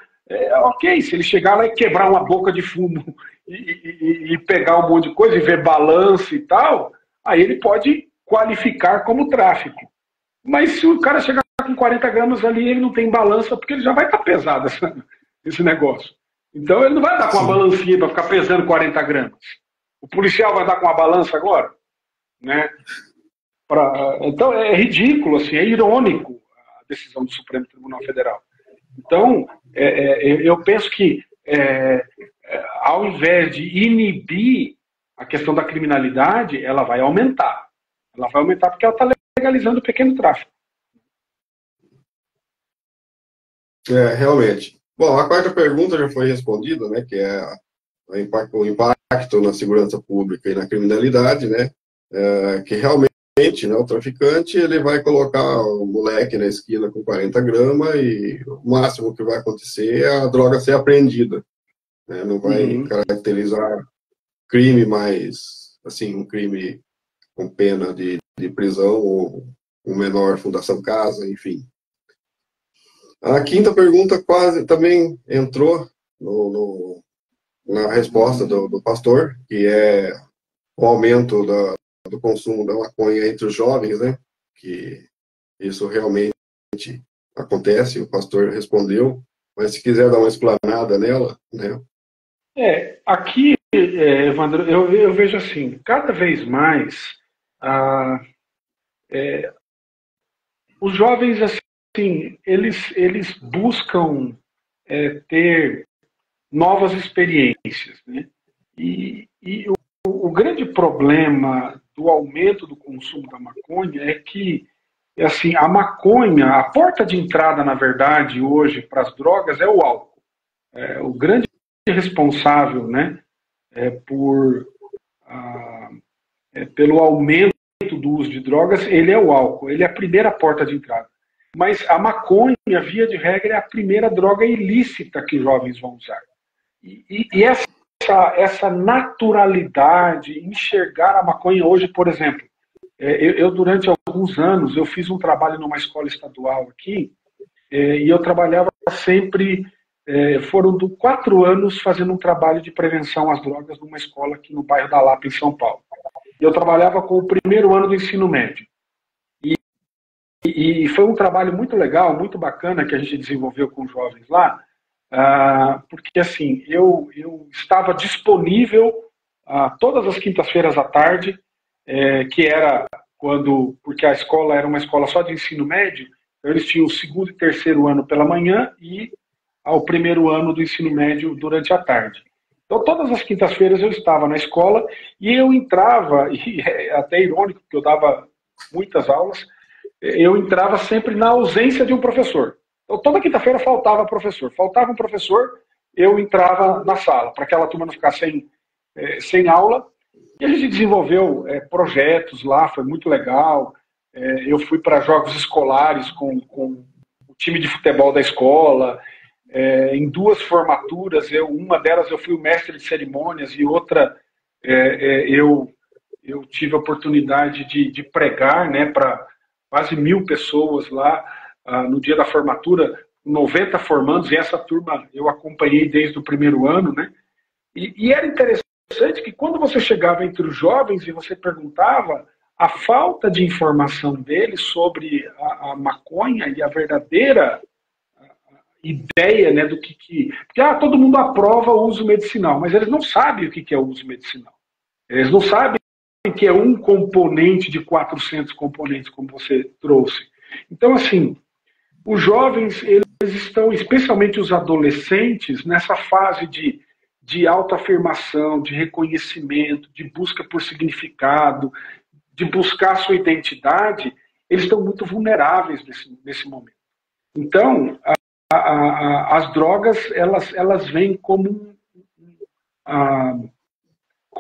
ok, se ele chegar lá e quebrar uma boca de fumo e pegar um monte de coisa e ver balanço e tal, aí ele pode qualificar como tráfico. Mas se o cara chegar com 40 gramas ali, ele não tem balança, porque ele já vai estar pesado esse negócio. Então ele não vai andar com uma balancinha para ficar pesando 40 gramas. O policial vai andar com uma balança agora? Né? Então é ridículo, assim, é irônico a decisão do Supremo Tribunal Federal. Então, eu penso que ao invés de inibir a questão da criminalidade, ela vai aumentar. Ela vai aumentar porque ela está legalizando o pequeno tráfico. Realmente. Bom, a quarta pergunta já foi respondida, né, que é o impacto na segurança pública e na criminalidade, né, que realmente, né, o traficante ele vai colocar o moleque na esquina com 40 gramas e o máximo que vai acontecer é a droga ser apreendida. Né, não vai caracterizar crime mais, assim, um crime com pena de prisão ou um menor fundação casa, enfim. A quinta pergunta quase também entrou na resposta do pastor, que é o aumento do consumo da maconha entre os jovens, né? Que isso realmente acontece, o pastor respondeu, mas se quiser dar uma explanada nela, né? Aqui, Evandro, eu vejo assim, cada vez mais os jovens, assim, eles buscam ter novas experiências, né? E o grande problema do aumento do consumo da maconha é que, assim, a maconha, a porta de entrada, na verdade, hoje, para as drogas é o álcool. O grande responsável, né, pelo aumento do uso de drogas, ele é o álcool, ele é a primeira porta de entrada. Mas a maconha, via de regra, é a primeira droga ilícita que os jovens vão usar. E essa naturalidade, enxergar a maconha hoje, por exemplo, eu durante alguns anos, eu fiz um trabalho numa escola estadual aqui, e eu trabalhava sempre, foram 4 anos fazendo um trabalho de prevenção às drogas numa escola aqui no bairro da Lapa, em São Paulo. E eu trabalhava com o primeiro ano do ensino médio. E foi um trabalho muito legal, muito bacana que a gente desenvolveu com os jovens lá, porque assim, eu estava disponível todas as quintas-feiras à tarde, que era porque a escola era uma escola só de ensino médio, então eles tinham o 2º e 3º ano pela manhã e ao 1º ano do ensino médio durante a tarde. Então todas as quintas-feiras eu estava na escola e eu entrava, e é até irônico porque eu dava muitas aulas, eu entrava sempre na ausência de um professor. Então, toda quinta-feira faltava professor. Faltava um professor, eu entrava na sala, para aquela turma não ficar sem aula. E a gente desenvolveu projetos lá, foi muito legal. Eu fui para jogos escolares com o time de futebol da escola. em 2 formaturas, uma delas eu fui o mestre de cerimônias e outra eu tive a oportunidade de pregar, né, para quase 1.000 pessoas lá no dia da formatura, 90 formandos, e essa turma eu acompanhei desde o primeiro ano, né? E era interessante que quando você chegava entre os jovens e você perguntava, a falta de informação deles sobre a maconha e a verdadeira ideia, né, do que porque todo mundo aprova o uso medicinal, mas eles não sabem o que é o uso medicinal. Eles não sabem que é um componente de 400 componentes, como você trouxe. Então, assim, os jovens, eles estão, especialmente os adolescentes, nessa fase de autoafirmação, de reconhecimento, de busca por significado, de buscar sua identidade, eles estão muito vulneráveis nesse momento. Então, as drogas, elas vêm como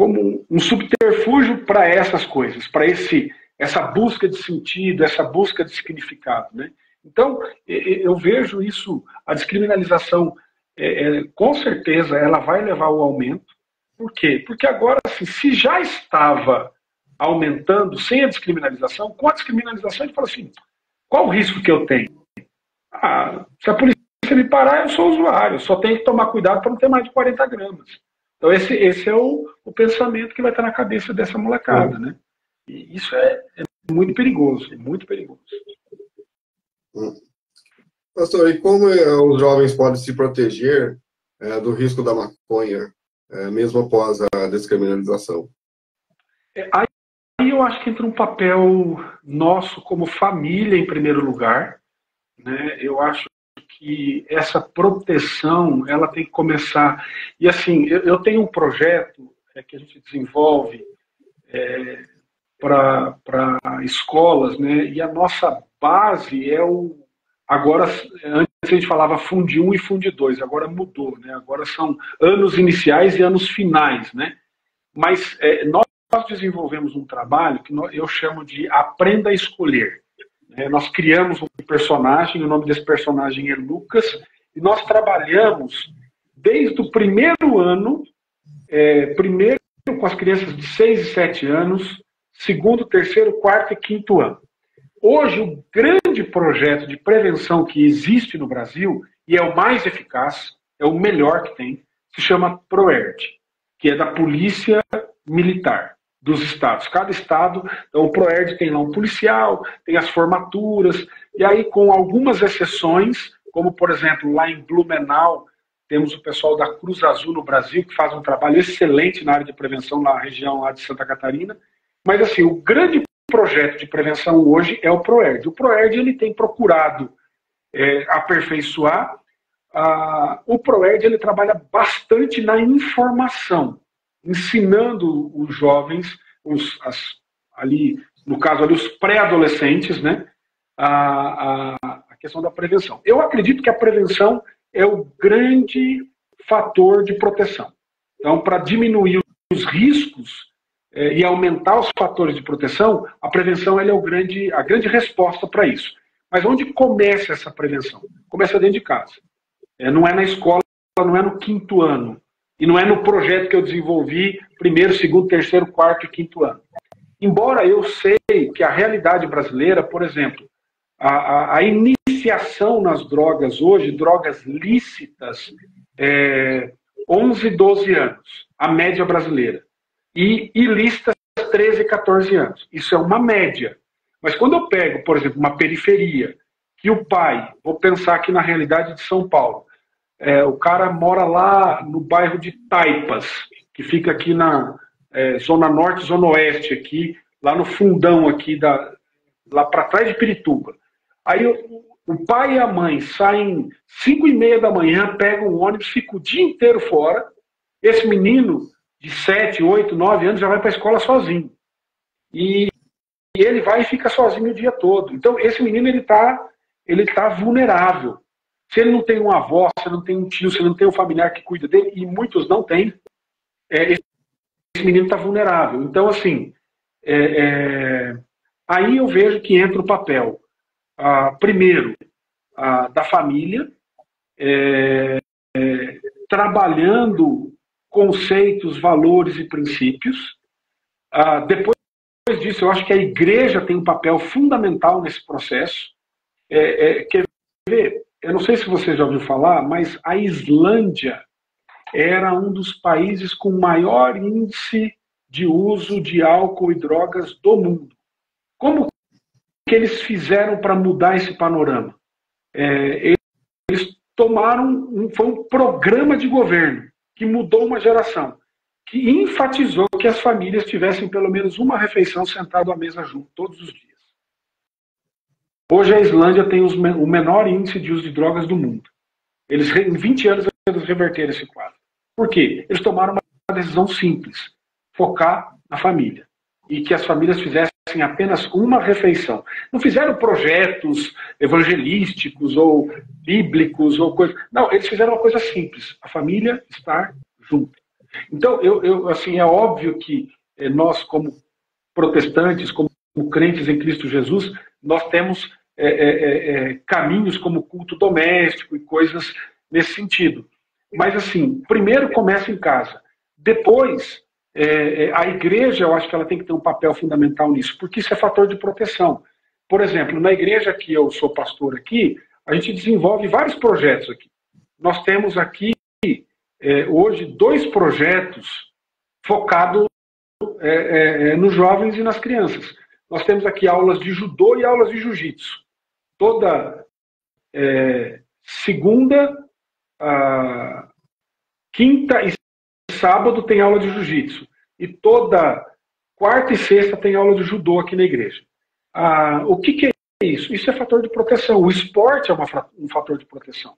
um subterfúgio para essas coisas, para essa busca de sentido, essa busca de significado, né? Então, eu vejo isso, a descriminalização, com certeza, ela vai levar ao aumento. Por quê? Porque agora, assim, se já estava aumentando sem a descriminalização, com a descriminalização a gente fala assim, qual o risco que eu tenho? Se a polícia me parar, eu sou usuário, eu só tenho que tomar cuidado para não ter mais de 40 gramas. Então esse é o pensamento que vai estar na cabeça dessa molecada, né? E isso é muito perigoso, muito perigoso. Pastor, e como os jovens podem se proteger do risco da maconha, mesmo após a descriminalização? Aí eu acho que entra um papel nosso como família, em primeiro lugar, né? Eu acho que essa proteção, ela tem que começar. E assim, eu tenho um projeto que a gente desenvolve para escolas, né? E a nossa base é agora, antes a gente falava Funde 1 e Funde 2, agora mudou, né? Agora são anos iniciais e anos finais, né? Mas nós desenvolvemos um trabalho que eu chamo de Aprenda a Escolher. Nós criamos um personagem, o nome desse personagem é Lucas, e nós trabalhamos desde o primeiro ano, primeiro com as crianças de 6 e 7 anos, segundo, terceiro, quarto e quinto ano. Hoje, o grande projeto de prevenção que existe no Brasil, e é o mais eficaz, é o melhor que tem, se chama PROERD, que é da Polícia Militar dos estados. Cada estado, então o PROERD tem lá um policial, tem as formaturas, e aí com algumas exceções, como por exemplo lá em Blumenau, temos o pessoal da Cruz Azul no Brasil, que faz um trabalho excelente na área de prevenção na região lá de Santa Catarina, mas assim, o grande projeto de prevenção hoje é o PROERD. O PROERD ele tem procurado aperfeiçoar. O PROERD ele trabalha bastante na informação, ensinando os jovens, ali, no caso ali, os pré-adolescentes, né, a questão da prevenção. Eu acredito que a prevenção é o grande fator de proteção. Então, para diminuir os riscos e aumentar os fatores de proteção, a prevenção ela é a grande resposta para isso. Mas onde começa essa prevenção? Começa dentro de casa. Não é na escola, não é no quinto ano. E não é no projeto que eu desenvolvi primeiro, segundo, terceiro, quarto e quinto ano. Embora eu sei que a realidade brasileira, por exemplo, a iniciação nas drogas hoje, drogas lícitas, 11, 12 anos, a média brasileira. E ilícitas, 13, 14 anos. Isso é uma média. Mas quando eu pego, por exemplo, uma periferia, que o pai, vou pensar aqui na realidade de São Paulo, o cara mora lá no bairro de Taipas, que fica aqui na Zona Norte, Zona Oeste, aqui, lá no fundão aqui, lá para trás de Pirituba. Aí o pai e a mãe saem 5h30 da manhã, pegam um ônibus, ficam o dia inteiro fora. Esse menino de 7, 8, 9 anos já vai para a escola sozinho. E ele vai e fica sozinho o dia todo. Então, esse menino ele tá vulnerável. Se ele não tem uma avó, se ele não tem um tio, se ele não tem um familiar que cuida dele, e muitos não têm, esse menino está vulnerável. Então, assim, aí eu vejo que entra o papel, primeiro, da família, trabalhando conceitos, valores e princípios. Depois disso, eu acho que a igreja tem um papel fundamental nesse processo. Quer ver? Eu não sei se você já ouviu falar, mas a Islândia era um dos países com maior índice de uso de álcool e drogas do mundo. Como que eles fizeram para mudar esse panorama? Eles tomaram, foi um programa de governo que mudou uma geração, que enfatizou que as famílias tivessem pelo menos uma refeição sentado à mesa junto, todos os dias. Hoje a Islândia tem o menor índice de uso de drogas do mundo. Em 20 anos eles reverteram esse quadro. Por quê? Eles tomaram uma decisão simples, focar na família. E que as famílias fizessem apenas uma refeição. Não fizeram projetos evangelísticos ou bíblicos ou coisa. Não, eles fizeram uma coisa simples, a família estar junto. Então, assim, é óbvio que nós, como protestantes, como crentes em Cristo Jesus, nós temos caminhos como culto doméstico e coisas nesse sentido. Mas, assim, primeiro começa em casa. Depois, a igreja, eu acho que ela tem que ter um papel fundamental nisso, porque isso é fator de proteção. Por exemplo, na igreja que eu sou pastor aqui, a gente desenvolve vários projetos aqui. Nós temos aqui, hoje, 2 projetos focados nos jovens e nas crianças. Nós temos aqui aulas de judô e aulas de jiu-jitsu. Toda segunda, quinta e sábado tem aula de jiu-jitsu. E toda quarta e sexta tem aula de judô aqui na igreja. O que é isso? Isso é fator de proteção. O esporte é um fator de proteção.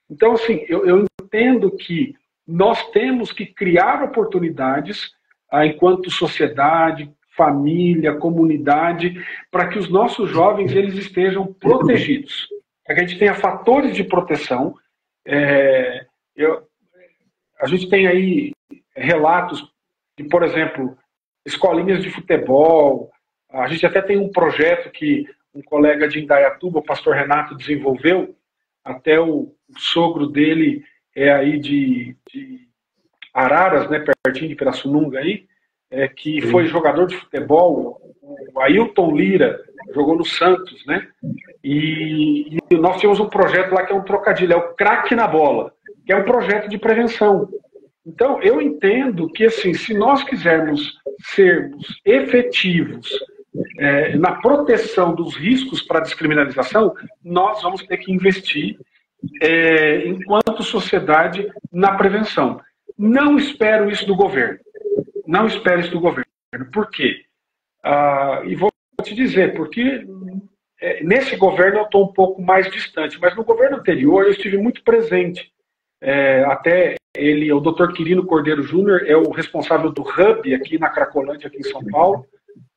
Então, assim, eu entendo que nós temos que criar oportunidades enquanto sociedade, família, comunidade, para que os nossos jovens eles estejam protegidos. Para que a gente tenha fatores de proteção. A gente tem aí relatos de, por exemplo, escolinhas de futebol. A gente até tem um projeto que um colega de Indaiatuba, o pastor Renato, desenvolveu. Até o sogro dele é aí de Araras, né, pertinho de Pirassununga, aí, que foi jogador de futebol. O Ailton Lira jogou no Santos, né? E nós tínhamos um projeto lá que é um trocadilho, é o craque na bola, que é um projeto de prevenção. Então, eu entendo que, assim, se nós quisermos sermos efetivos na proteção dos riscos para a descriminalização, nós vamos ter que investir, enquanto sociedade, na prevenção. Não espero isso do governo. Não espero isso do governo. Por quê? E vou te dizer, porque nesse governo eu estou um pouco mais distante, mas no governo anterior eu estive muito presente. Até ele, o Dr. Quirino Cordeiro Júnior, é o responsável do Hub aqui na Cracolândia, aqui em São Paulo.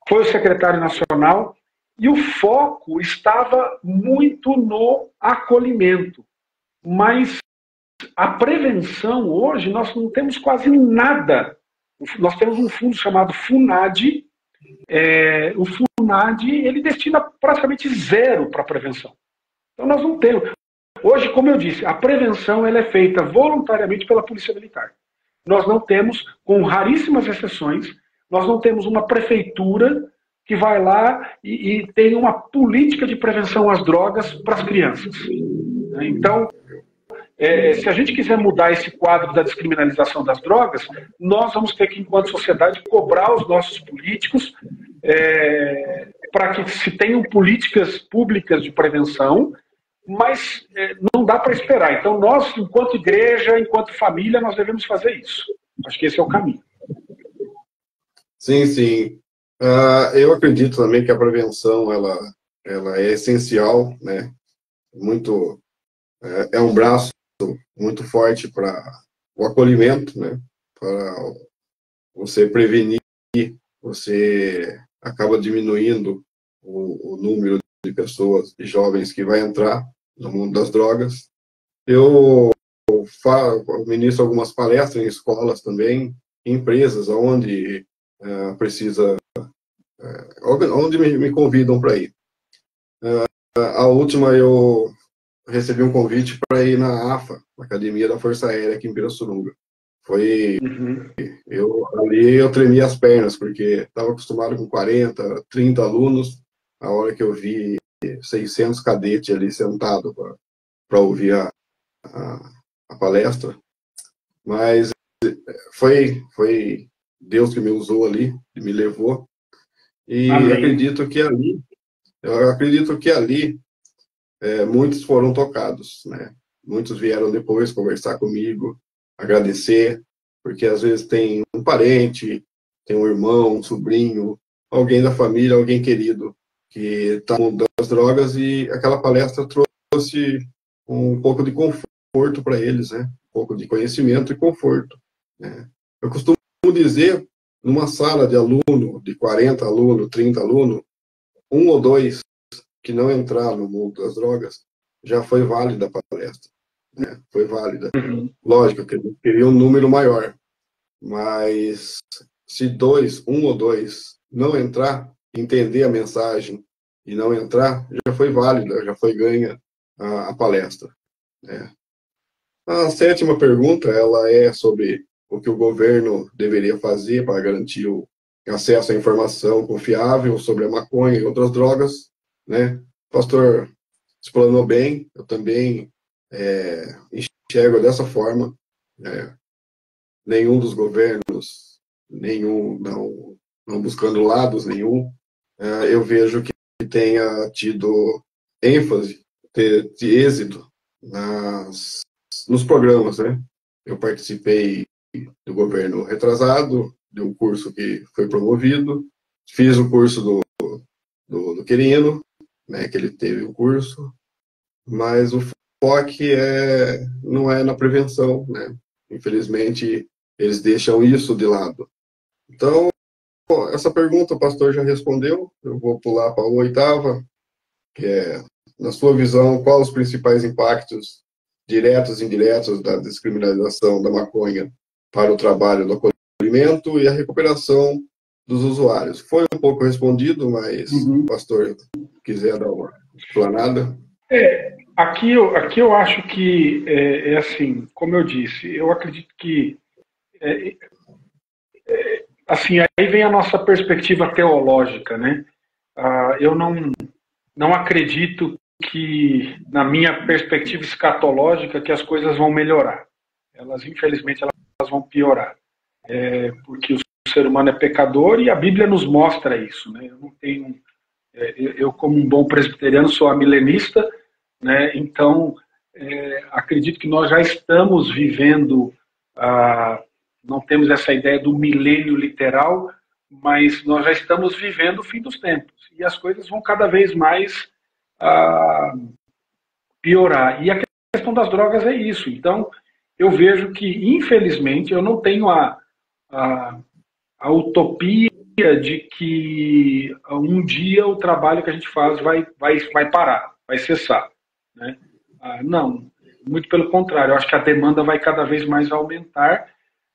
Foi o secretário nacional e o foco estava muito no acolhimento. Mas a prevenção hoje, nós não temos quase nada. Nós temos um fundo chamado FUNAD. O FUNAD, ele destina praticamente 0 para a prevenção. Então nós não temos. Hoje, como eu disse, a prevenção ela é feita voluntariamente pela Polícia Militar. Nós não temos, com raríssimas exceções, nós não temos uma prefeitura que vai lá e tem uma política de prevenção às drogas para as crianças. Então, se a gente quiser mudar esse quadro da descriminalização das drogas, nós vamos ter que, enquanto sociedade, cobrar os nossos políticos para que se tenham políticas públicas de prevenção, mas não dá para esperar. Então, nós, enquanto igreja, enquanto família, nós devemos fazer isso. Acho que esse é o caminho. Sim, sim. Eu acredito também que a prevenção ela é essencial, né? É um braço muito forte para o acolhimento, né? Para você prevenir, você acaba diminuindo o número de pessoas, de jovens que vai entrar no mundo das drogas. Eu ministro algumas palestras em escolas também, em empresas, onde onde me convidam para ir. A última eu recebi um convite para ir na AFA, na Academia da Força Aérea aqui em Pirassununga. Foi, ali eu tremi as pernas, porque estava acostumado com 40, 30 alunos, a hora que eu vi 600 cadetes ali sentados para ouvir a palestra, mas foi Deus que me usou ali, que me levou, e Amém. eu acredito que ali muitos foram tocados, né? Muitos vieram depois conversar comigo, agradecer, porque às vezes tem um parente, tem um irmão, um sobrinho, alguém da família, alguém querido que está no mundo das drogas, e aquela palestra trouxe um pouco de conforto para eles, né? Um pouco de conhecimento e conforto, né? Eu costumo dizer, numa sala de aluno, de 40 alunos, 30 alunos, um ou dois que não entrar no mundo das drogas, já foi válida a palestra, né? Foi válida. Lógico que eu queria um número maior, mas se um ou dois não entrar, entender a mensagem e não entrar, já foi válida, já foi ganha a palestra, né? A sétima pergunta, ela é sobre o que o governo deveria fazer para garantir o acesso à informação confiável sobre a maconha e outras drogas, né? O pastor explanou bem, eu também enxergo dessa forma, né? Nenhum dos governos, não buscando lados nenhum, eu vejo que tenha tido ênfase, de êxito nos programas, né? Eu participei do governo retrasado, de um curso que foi promovido, fiz o curso do Querino, né, que ele teve o curso, mas o foco não é na prevenção, né? Infelizmente, eles deixam isso de lado. Então, essa pergunta o pastor já respondeu, eu vou pular para a oitava, que é, na sua visão, quais os principais impactos diretos e indiretos da descriminalização da maconha para o trabalho do acolhimento e a recuperação dos usuários? Foi um pouco respondido, mas o pastor quiser dar uma explanada. Aqui eu acho que é assim, como eu disse, eu acredito que assim, aí vem a nossa perspectiva teológica, né? Eu não acredito que, na minha perspectiva escatológica, que as coisas vão melhorar. Elas, infelizmente, elas vão piorar. Porque o ser humano é pecador e a Bíblia nos mostra isso, né? Eu não tenho... eu, como um bom presbiteriano, sou amilenista, né? Então, acredito que nós já estamos vivendo, não temos essa ideia do milênio literal, mas nós já estamos vivendo o fim dos tempos. E as coisas vão cada vez mais piorar. E a questão das drogas é isso. Então, eu vejo que, infelizmente, eu não tenho a utopia de que um dia o trabalho que a gente faz vai parar, vai cessar, né? Não, muito pelo contrário, eu acho que a demanda vai cada vez mais aumentar.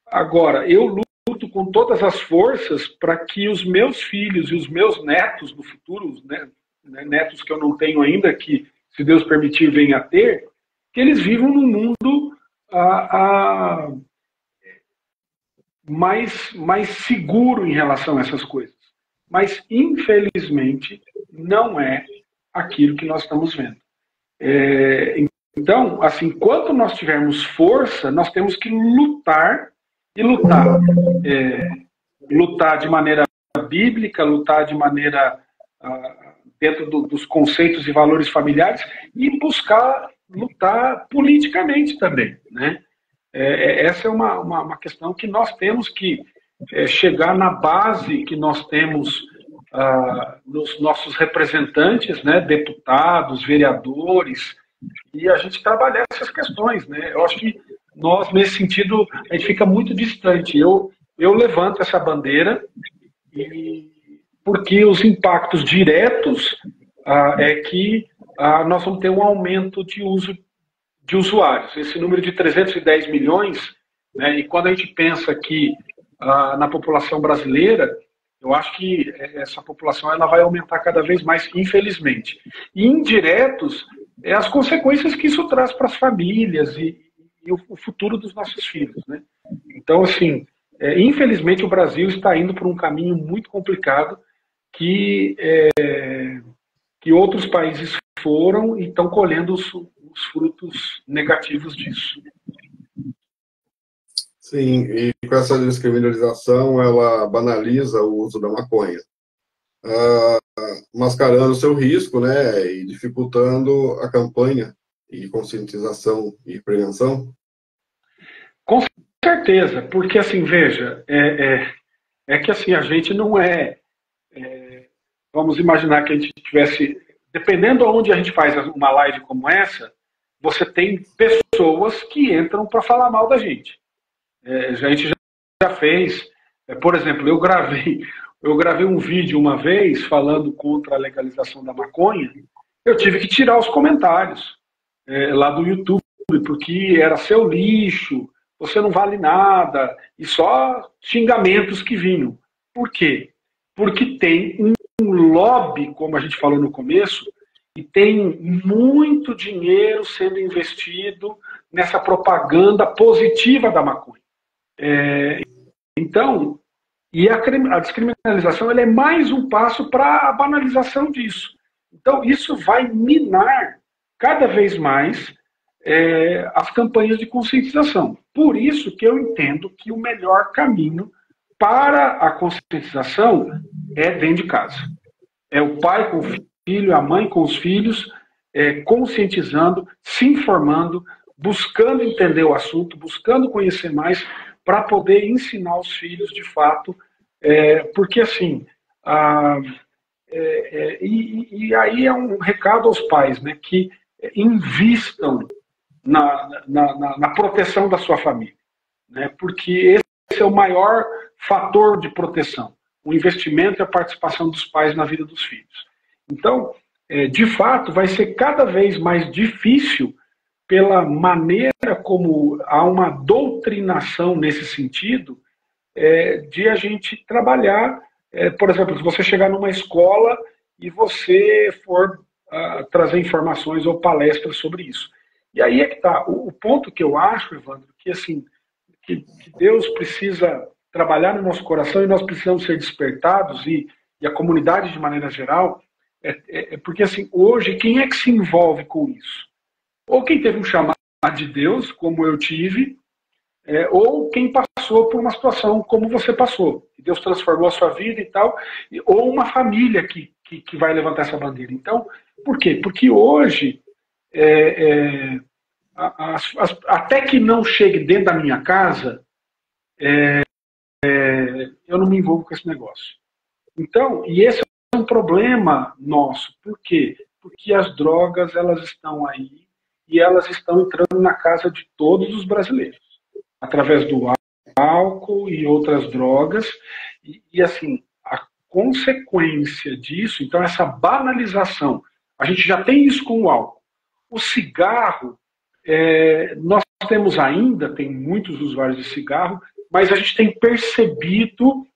Agora, eu luto com todas as forças para que os meus filhos e os meus netos no futuro, né, netos que eu não tenho ainda, que, se Deus permitir, venha a ter, que eles vivam num mundo mais seguro em relação a essas coisas. Mas, infelizmente, não é aquilo que nós estamos vendo. Então, assim, enquanto nós tivermos força, nós temos que lutar e lutar. Lutar de maneira bíblica, lutar de maneira dentro dos conceitos e valores familiares e buscar lutar politicamente também, né? Essa é uma questão que nós temos que chegar na base que nós temos nos nossos representantes, né, deputados, vereadores, e a gente trabalhar essas questões, né? Eu acho que nós, nesse sentido, a gente fica muito distante. Eu levanto essa bandeira porque os impactos diretos é que nós vamos ter um aumento de uso de usuários. Esse número de 310 milhões, né, e quando a gente pensa que na população brasileira, eu acho que essa população ela vai aumentar cada vez mais, infelizmente. E indiretos, as consequências que isso traz para as famílias e o futuro dos nossos filhos, né? Então, assim, infelizmente o Brasil está indo por um caminho muito complicado que, que outros países foram e estão colhendo os frutos negativos disso. Sim, e com essa descriminalização, ela banaliza o uso da maconha, mascarando o seu risco, né, e dificultando a campanha de conscientização e prevenção. Com certeza, porque assim, veja, que assim, a gente não vamos imaginar que a gente tivesse, dependendo de onde a gente faz uma live como essa, você tem pessoas que entram para falar mal da gente. A gente já fez, por exemplo, eu gravei um vídeo uma vez falando contra a legalização da maconha, eu tive que tirar os comentários lá do YouTube, porque era seu lixo, você não vale nada, e só xingamentos que vinham. Por quê? Porque tem um lobby, como a gente falou no começo, e tem muito dinheiro sendo investido nessa propaganda positiva da maconha. Então, e a descriminalização ela é mais um passo para a banalização disso. Então, isso vai minar cada vez mais as campanhas de conscientização. Por isso que eu entendo que o melhor caminho para a conscientização é dentro de casa. É o pai com o filho, a mãe com os filhos, conscientizando, se informando, buscando entender o assunto, buscando conhecer mais, para poder ensinar os filhos de fato, porque assim, e aí é um recado aos pais, né, que invistam na proteção da sua família, né, porque esse é o maior fator de proteção, o investimento e a participação dos pais na vida dos filhos. Então, de fato, vai ser cada vez mais difícil pela maneira como há uma doutrinação nesse sentido, de a gente trabalhar, por exemplo, se você chegar numa escola e você for trazer informações ou palestras sobre isso. E aí é que está, o ponto que eu acho, Evandro, que assim, que Deus precisa trabalhar no nosso coração e nós precisamos ser despertados, e a comunidade de maneira geral, porque assim, hoje, quem é que se envolve com isso? Ou quem teve um chamado de Deus, como eu tive, ou quem passou por uma situação como você passou, que Deus transformou a sua vida e tal, ou uma família que vai levantar essa bandeira. Então, por quê? Porque hoje, até que não chegue dentro da minha casa, eu não me envolvo com esse negócio. Então, e esse é um problema nosso. Por quê? Porque as drogas, elas estão aí e elas estão entrando na casa de todos os brasileiros, através do álcool e outras drogas, e assim, a consequência disso, então essa banalização, a gente já tem isso com o álcool. O cigarro, nós temos ainda, tem muitos usuários de cigarro, mas a gente tem percebido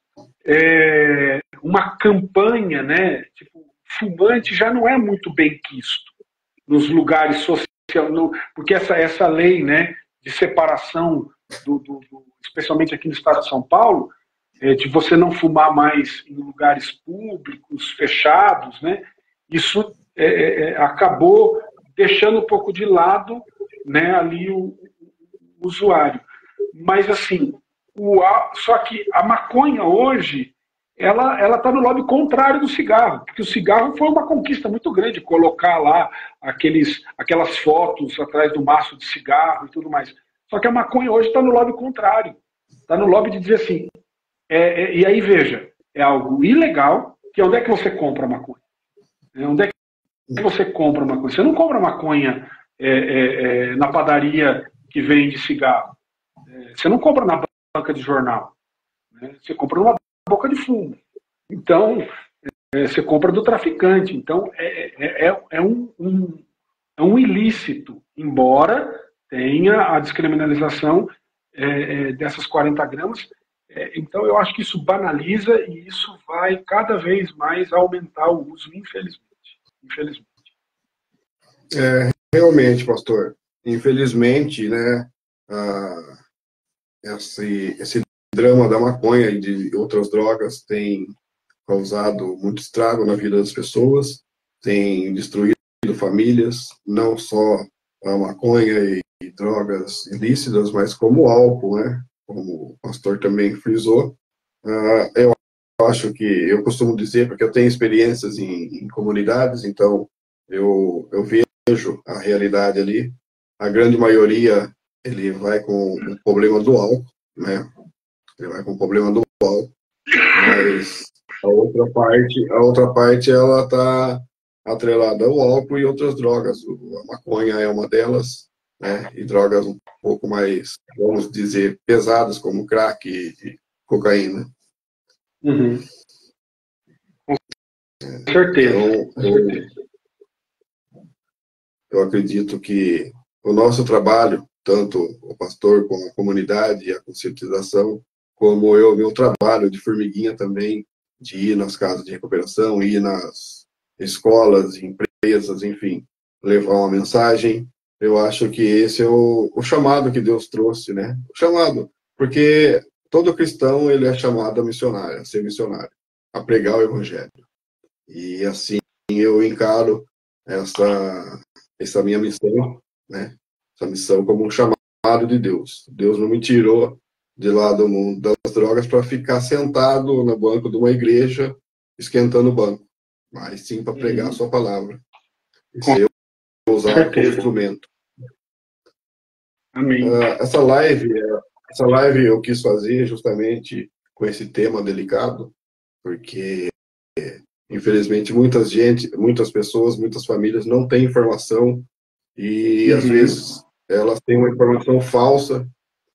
uma campanha, né, tipo, fumante já não é muito bem quisto nos lugares sociais, porque essa lei, né, de separação, especialmente aqui no estado de São Paulo, de você não fumar mais em lugares públicos, fechados, né, isso acabou deixando um pouco de lado, né, ali o usuário. Mas assim, só que a maconha hoje, ela está no lobby contrário do cigarro, porque o cigarro foi uma conquista muito grande, colocar lá aquelas fotos atrás do maço de cigarro e tudo mais. Só que a maconha hoje está no lobby contrário, está no lobby de dizer assim, e aí veja, é algo ilegal, que onde é que você compra maconha? Onde é que você compra maconha? Você não compra maconha na padaria que vende cigarro, você não compra na banca de jornal, né? Você compra numa boca de fumo. Então, você compra do traficante. Então, é um ilícito, embora tenha a descriminalização dessas 40 gramas. Então, eu acho que isso banaliza e isso vai cada vez mais aumentar o uso, infelizmente. Infelizmente. realmente, pastor, infelizmente, né, ah, esse drama da maconha e de outras drogas tem causado muito estrago na vida das pessoas, tem destruído famílias, não só a maconha e drogas ilícitas, mas como o álcool, né? Como o pastor também frisou. Eu acho que, eu costumo dizer, porque eu tenho experiências em comunidades, então eu vejo a realidade ali. A grande maioria, ele vai com o problema do álcool, né? Ele vai com o problema do álcool, mas a outra parte ela está atrelada ao álcool e outras drogas. A maconha é uma delas, né? E drogas um pouco mais, vamos dizer, pesadas, como crack e cocaína. Uhum. Com certeza. Então, eu acredito que o nosso trabalho, tanto o pastor como a comunidade e a conscientização, como meu trabalho de formiguinha também, de ir nas casas de recuperação, ir nas escolas, empresas, enfim, levar uma mensagem. Eu acho que esse é o chamado que Deus trouxe, né? O chamado, porque todo cristão ele é chamado a missionário, a ser missionário, a pregar o evangelho. E assim eu encaro essa minha missão, né? Essa missão como um chamado de Deus. Deus não me tirou de lá do mundo das drogas para ficar sentado no banco de uma igreja esquentando o banco, mas sim para pregar a sua palavra e ser usado como instrumento. Amém. Essa live eu quis fazer justamente com esse tema delicado, porque infelizmente muitas pessoas, muitas famílias não têm informação e às vezes elas têm uma informação falsa,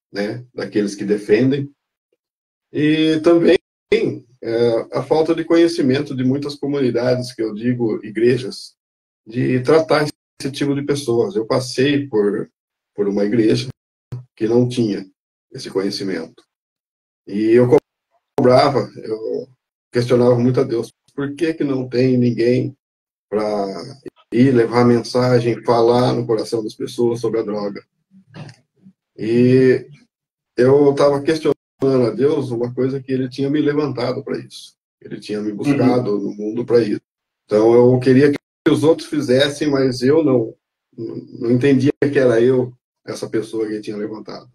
né, daqueles que defendem, e também a falta de conhecimento de muitas comunidades, que eu digo igrejas, de tratar esse tipo de pessoas. Eu passei por uma igreja que não tinha esse conhecimento. E eu cobrava, eu questionava muito a Deus, por que não tem ninguém para ir levar a mensagem, falar no coração das pessoas sobre a droga? E eu estava questionando a Deus uma coisa que ele tinha me levantado para isso. Ele tinha me buscado no mundo para isso. Então eu queria que os outros fizessem, mas eu não entendia que era eu essa pessoa que ele tinha levantado.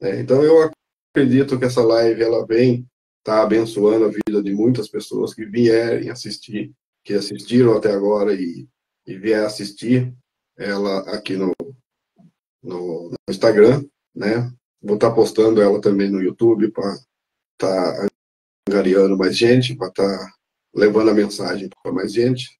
Então eu acredito que essa live ela vem tá abençoando a vida de muitas pessoas que vierem assistir, que assistiram até agora e vier assistir ela aqui no Instagram, né? Vou estar postando ela também no YouTube para estar angariando mais gente, para estar levando a mensagem para mais gente.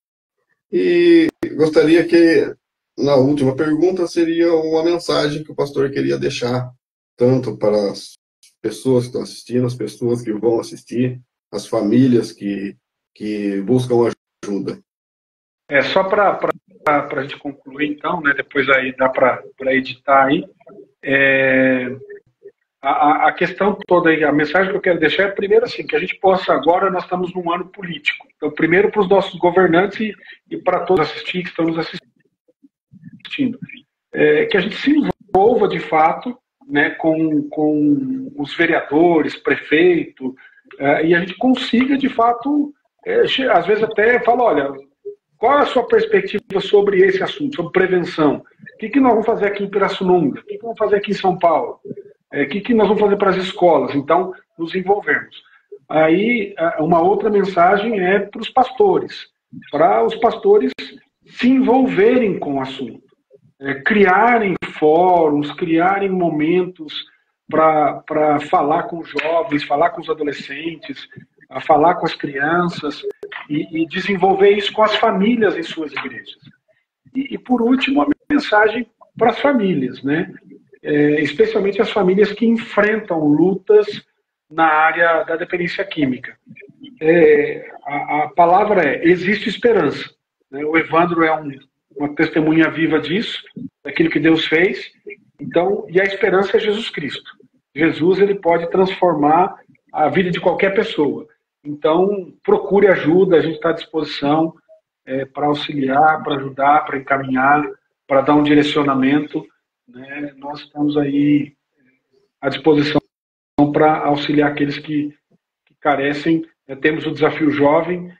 E gostaria que, na última pergunta, seria uma mensagem que o pastor queria deixar, tanto para as pessoas que estão assistindo, as pessoas que vão assistir, as famílias que buscam ajuda. Só para a gente concluir, então, né, depois aí dá para editar aí. A questão toda aí, a mensagem que eu quero deixar é, primeiro, assim, que a gente possa, agora nós estamos num ano político. Então, primeiro para os nossos governantes e para todos que estão nos assistindo. Que a gente se envolva, de fato, né, com os vereadores, prefeito, e a gente consiga, de fato, às vezes até fala, olha, qual é a sua perspectiva sobre esse assunto, sobre prevenção? O que nós vamos fazer aqui em Pirassununga? O que vamos fazer aqui em São Paulo? O que nós vamos fazer para as escolas? Então, nos envolvemos. Aí, uma outra mensagem é para os pastores se envolverem com o assunto, criarem fóruns, criarem momentos para falar com os jovens, falar com os adolescentes, falar com as crianças e desenvolver isso com as famílias em suas igrejas. E por último, a mensagem para as famílias, né? Especialmente as famílias que enfrentam lutas na área da dependência química. A palavra existe esperança. Né? O Evandro é uma testemunha viva disso, daquilo que Deus fez. Então, e a esperança é Jesus Cristo. Jesus, ele pode transformar a vida de qualquer pessoa. Então, procure ajuda, a gente está à disposição para auxiliar, para ajudar, para encaminhar. para dar um direcionamento, né? Nós estamos aí à disposição para auxiliar aqueles que carecem. Temos o Desafio Jovem,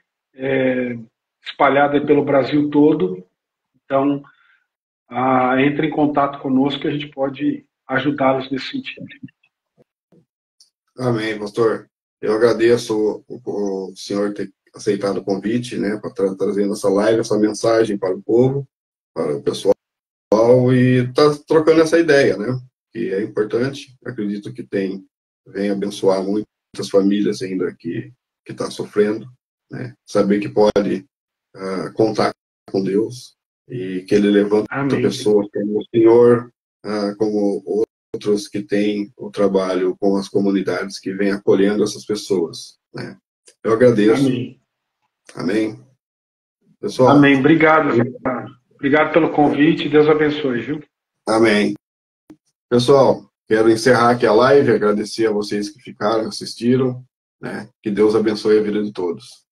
espalhado pelo Brasil todo. Então, entre em contato conosco que a gente pode ajudá-los nesse sentido. Amém, pastor. Eu agradeço o senhor ter aceitado o convite, né, para trazendo essa live, essa mensagem para o povo, para o pessoal, e tá trocando essa ideia, né, que é importante. Acredito que vem abençoar muitas famílias ainda que está sofrendo, né, saber que pode contar com Deus e que Ele levanta Amém. pessoas como o senhor, como outros que têm o trabalho com as comunidades que vêm acolhendo essas pessoas, né? Eu agradeço. Amém. Amém. Pessoal. Amém. Obrigado. Obrigado pelo convite. Deus abençoe, viu? Amém. Pessoal, quero encerrar aqui a live, agradecer a vocês que ficaram, assistiram, né? Que Deus abençoe a vida de todos.